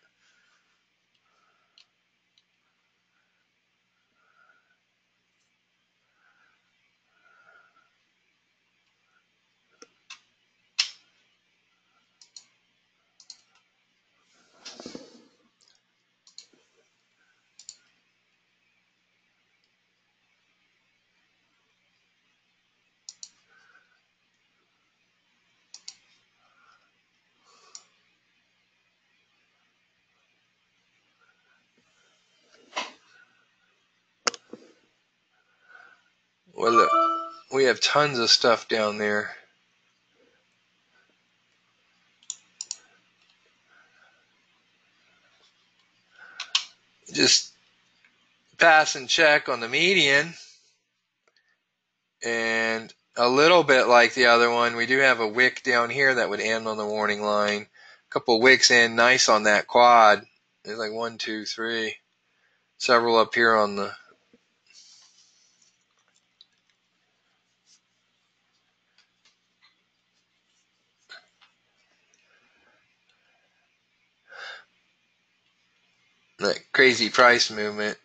Well, look, we have tons of stuff down there. Just pass and check on the median, and a little bit like the other one, we do have a wick down here that would end on the warning line. A couple wicks in nice on that quad. There's like 1, 2, 3. Several up here on the that crazy price movement.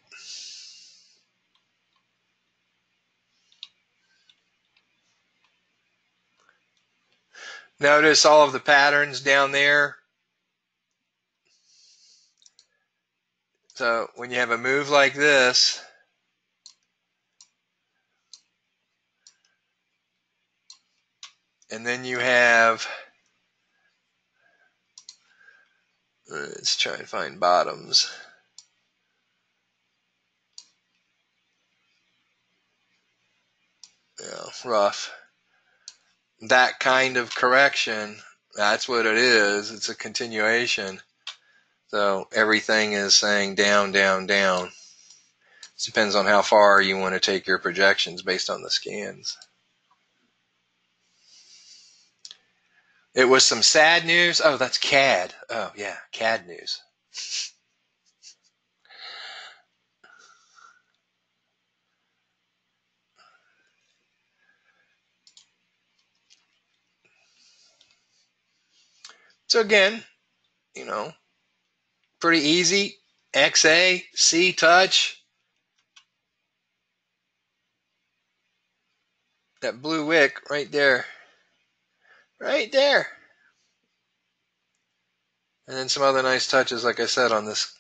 Notice all of the patterns down there. So when you have a move like this, And then you have, let's try and find bottoms. Rough. That kind of correction, that's what it is. It's a continuation. So everything is saying down, down, down. It depends on how far you want to take your projections based on the scans. It was some sad news. Oh, that's CAD. Oh, yeah, CAD news. So again, pretty easy. XA, C touch. That blue wick right there. Right there. And then some other nice touches, like I said, on this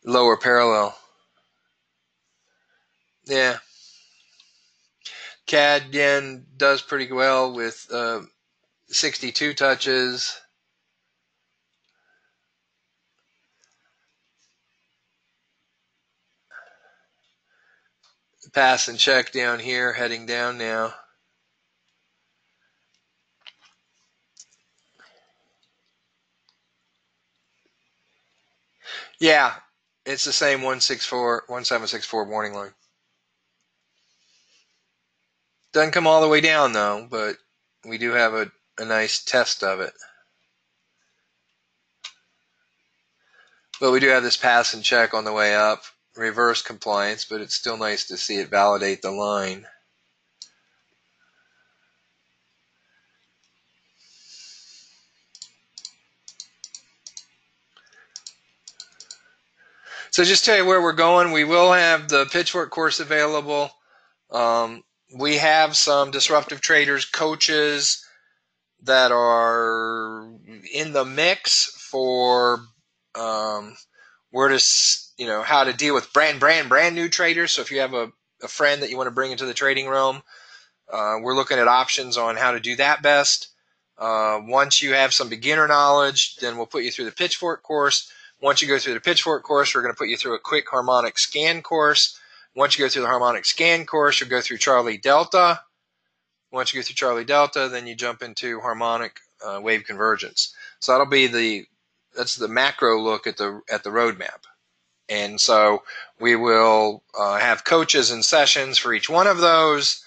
lower parallel. Yeah. CAD, again, does pretty well with 62 touches. Pass and check down here, heading down now. Yeah, it's the same 1764 warning line. Doesn't come all the way down though, but we do have a nice test of it. But we do have this pass and check on the way up, reverse compliance, but it's still nice to see it validate the line. So just tell you where we're going. We will have the Pitchfork course available. We have some Disruptive Traders coaches that are in the mix for where to, how to deal with brand new traders. So if you have a friend that you want to bring into the trading realm, we're looking at options on how to do that best. Once you have some beginner knowledge, then we'll put you through the Pitchfork course. Once you go through the Pitchfork course, we're going to put you through a quick harmonic scan course. Once you go through the harmonic scan course, you'll go through Charlie Delta. Once you go through Charlie Delta, then you jump into harmonic wave convergence. So that's the macro look at the roadmap. And so we will have coaches and sessions for each one of those.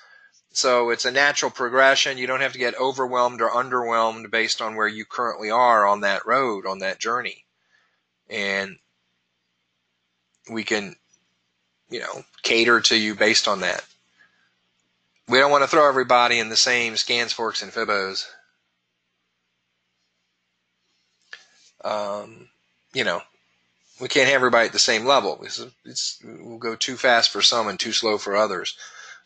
So it's a natural progression. You don't have to get overwhelmed or underwhelmed based on where you currently are on that road, on that journey. And we can, cater to you based on that. We don't want to throw everybody in the same scans, forks, and fibos. We can't have everybody at the same level. We'll go too fast for some and too slow for others.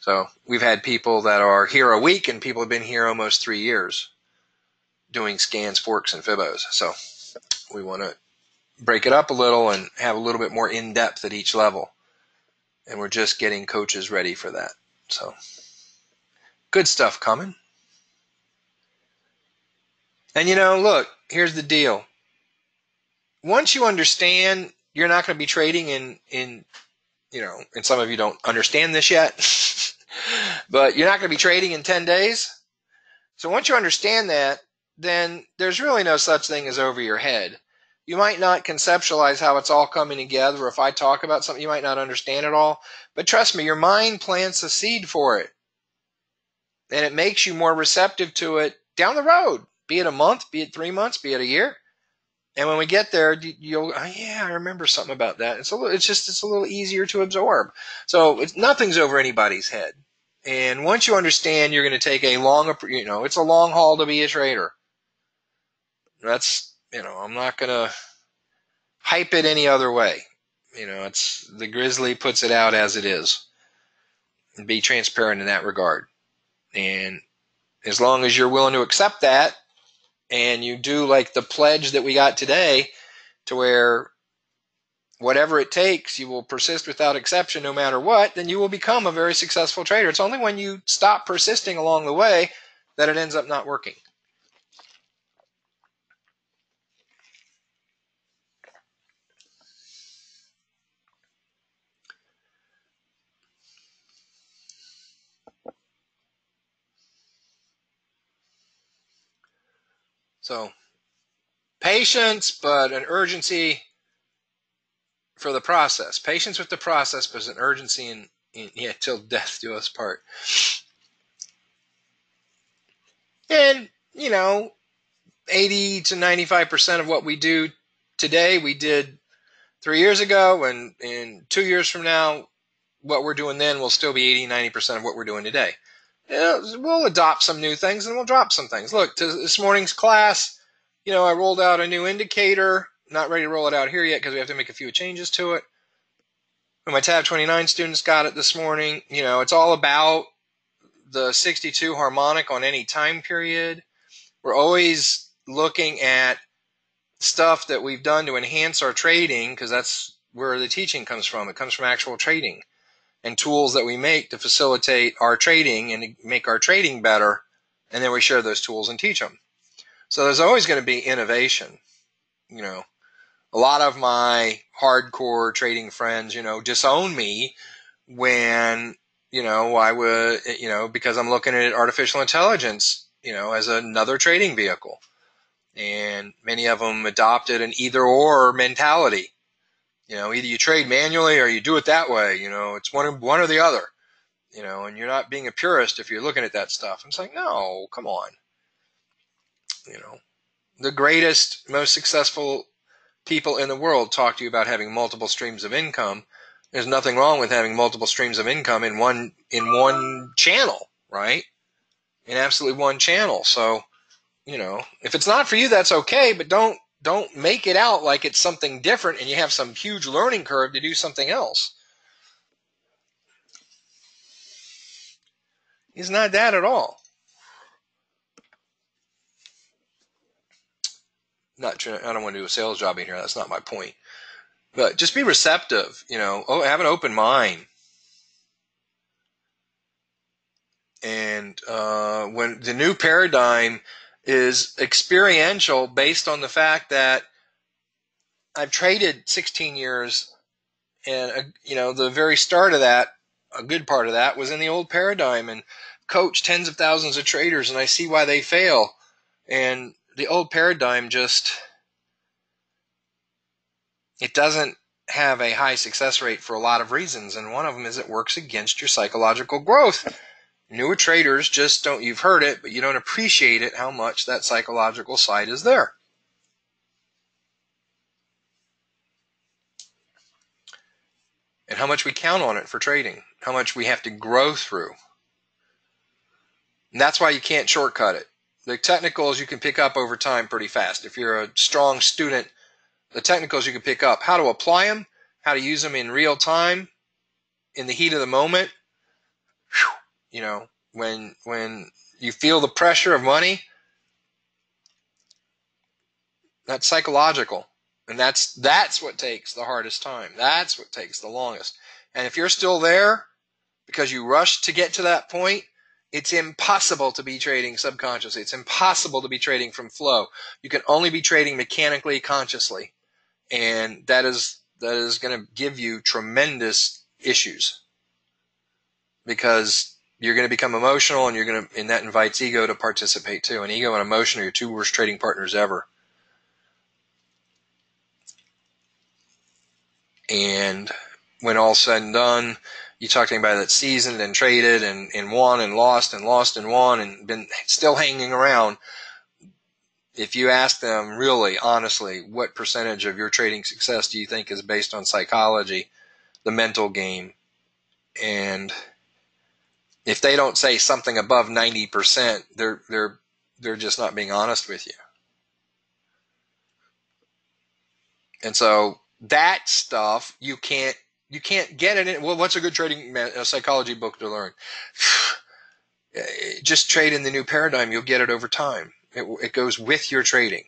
So we've had people that are here a week and people have been here almost 3 years doing scans, forks, and fibos. So we want to break it up a little and have a little bit more in-depth at each level. And we're just getting coaches ready for that. So good stuff coming. And look, here's the deal. Once you understand, you're not going to be trading in and some of you don't understand this yet, but you're not going to be trading in 10 days. So once you understand that, then there's really no such thing as over your head. You might not conceptualize how it's all coming together, or if I talk about something, you might not understand it all. But trust me, your mind plants a seed for it. And it makes you more receptive to it down the road, be it a month, be it 3 months, be it a year. And when we get there, you'll, oh yeah, I remember something about that. It's a little easier to absorb. So nothing's over anybody's head. And once you understand, you're going to take it's a long haul to be a trader. That's, I'm not going to hype it any other way. It's the Grizzly puts it out as it is. And be transparent in that regard. And as long as you're willing to accept that, and you do like the pledge that we got today, to where whatever it takes, you will persist without exception no matter what, then you will become a very successful trader. It's only when you stop persisting along the way that it ends up not working. So patience, but an urgency for the process. Patience with the process, but an urgency in yeah, till death do us part. And, 80 to 95% of what we do today, we did 3 years ago, and in 2 years from now, what we're doing then will still be 80, 90% of what we're doing today. We'll adopt some new things and we'll drop some things. Look, to this morning's class, I rolled out a new indicator. Not ready to roll it out here yet because we have to make a few changes to it. But my Tab 29 students got it this morning. It's all about the 62 harmonic on any time period. We're always looking at stuff that we've done to enhance our trading, because that's where the teaching comes from. It comes from actual trading and tools that we make to facilitate our trading and to make our trading better, and then we share those tools and teach them. So there's always going to be innovation. A lot of my hardcore trading friends, disown me when, I would, because I'm looking at artificial intelligence, as another trading vehicle. And many of them adopted an either-or mentality. Either you trade manually or you do it that way. It's one or the other. And you're not being a purist if you're looking at that stuff. I'm like, no, come on. The greatest, most successful people in the world talk to you about having multiple streams of income. There's nothing wrong with having multiple streams of income in one channel, right? In absolutely one channel. So, if it's not for you, that's okay, but don't make it out like it's something different and you have some huge learning curve to do something else. It's not that at all. I don't want to do a sales job in here. That's not my point. But just be receptive, have an open mind. And when the new paradigm is experiential, based on the fact that I've traded 16 years, and the very start of that, a good part of that, was in the old paradigm, and coached tens of thousands of traders, and I see why they fail. And the old paradigm it doesn't have a high success rate for a lot of reasons, and one of them is it works against your psychological growth. Newer traders just don't, you've heard it, but you don't appreciate it, how much that psychological side is there. And how much we count on it for trading, how much we have to grow through. And that's why you can't shortcut it. The technicals you can pick up over time pretty fast. If you're a strong student, the technicals you can pick up, how to apply them, how to use them in real time, in the heat of the moment. When you feel the pressure of money, that's psychological. And that's what takes the hardest time. That's what takes the longest. And if you're still there because you rushed to get to that point, it's impossible to be trading subconsciously. It's impossible to be trading from flow. You can only be trading mechanically, consciously. And that is going to give you tremendous issues, because you're going to become emotional, and that invites ego to participate too. And ego and emotion are your two worst trading partners ever. And when all's said and done, you talk to anybody that's seasoned and traded and won and lost and lost and won and been still hanging around. If you ask them really, honestly, what percentage of your trading success do you think is based on psychology, the mental game? And if they don't say something above 90%, they're just not being honest with you. And so that stuff you can't get it in. Well, what's a good trading psychology book to learn? Just trade in the new paradigm. You'll get it over time. It goes with your trading.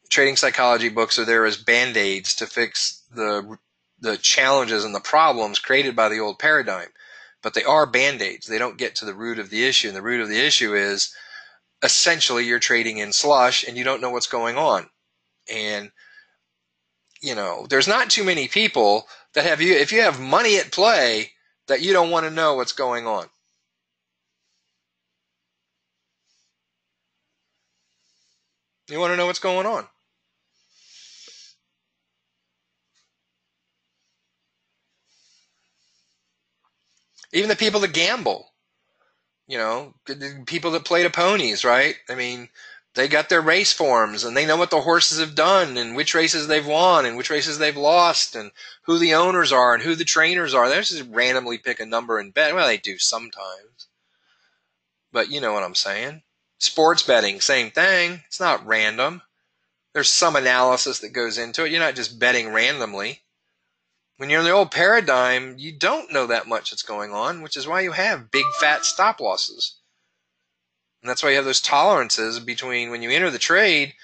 Trading psychology books are there as band-aids to fix the challenges and the problems created by the old paradigm. but they are band-aids. They don't get to the root of the issue, and the root of the issue is essentially you're trading in slush and you don't know what's going on. And there's not too many people that have you, if you have money at play, that you don't want to know what's going on. You want to know what's going on. Even the people that gamble, the people that play the ponies, right? I mean, they got their race forms and they know what the horses have done and which races they've won and which races they've lost and who the owners are and who the trainers are. They don't just randomly pick a number and bet. Well, they do sometimes. But you know what I'm saying. Sports betting, same thing. It's not random. There's some analysis that goes into it. You're not just betting randomly. When you're in the old paradigm, you don't know that much that's going on, which is why you have big fat stop losses. And that's why you have those tolerances between when you enter the trade,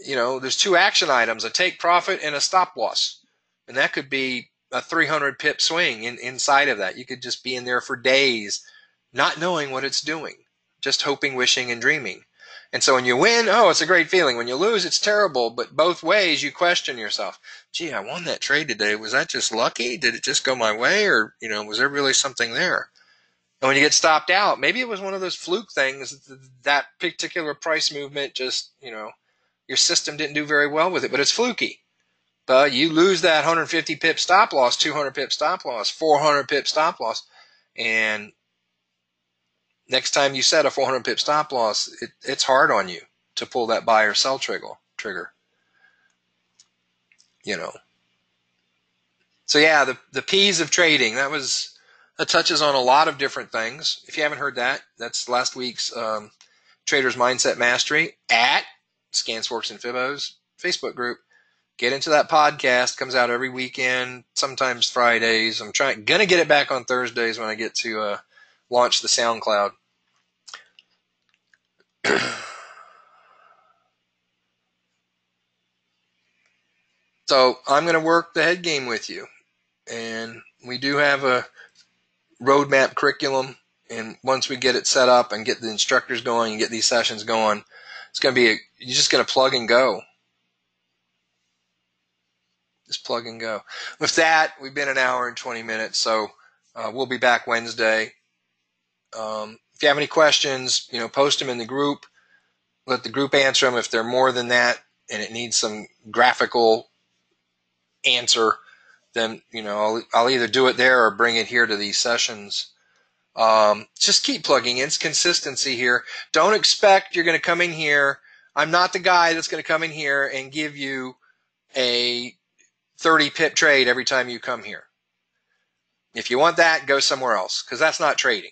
there's two action items, a take profit and a stop loss. And that could be a 300 pip swing inside of that. You could just be in there for days not knowing what it's doing, just hoping, wishing, and dreaming. And so when you win, oh, it's a great feeling. When you lose, it's terrible. But both ways, you question yourself. Gee, I won that trade today. Was that just lucky? Did it just go my way? Or, was there really something there? And when you get stopped out, maybe it was one of those fluke things, that particular price movement just, your system didn't do very well with it, but it's fluky. But you lose that 150 pip stop loss, 200 pip stop loss, 400 pip stop loss, and next time you set a 400 pip stop loss, it's hard on you to pull that buy or sell trigger. So yeah, the P's of trading, that touches on a lot of different things. If you haven't heard that, that's last week's Traders Mindset Mastery at Scansworks and Fibos Facebook group. Get into that podcast. Comes out every weekend, sometimes Fridays. I'm gonna get it back on Thursdays when I get to launch the SoundCloud. So I'm going to work the head game with you. And we do have a roadmap curriculum. And once we get it set up and get the instructors going and get these sessions going, it's going to be you're just going to plug and go. Just plug and go. With that, we've been an hour and 20 minutes. So we'll be back Wednesday. If you have any questions, post them in the group. Let the group answer them. If they're more than that and it needs some graphical answer, then I'll either do it there or bring it here to these sessions. Just keep plugging in. It's consistency here. Don't expect you're going to come in here. I'm not the guy that's going to come in here and give you a 30 pip trade every time you come here. If you want that, go somewhere else, because that's not trading.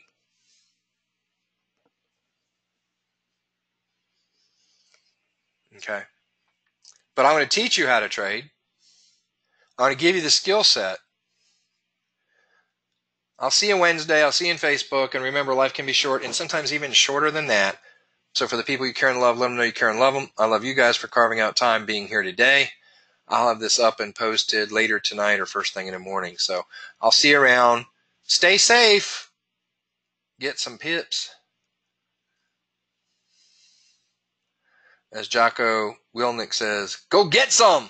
Okay. But I'm going to teach you how to trade. I'm going to give you the skill set. I'll see you Wednesday. I'll see you on Facebook. And remember, life can be short and sometimes even shorter than that. So for the people you care and love, let them know you care and love them. I love you guys for carving out time being here today. I'll have this up and posted later tonight or first thing in the morning. So I'll see you around. Stay safe. Get some pips. As Jocko Wilnick says, go get some.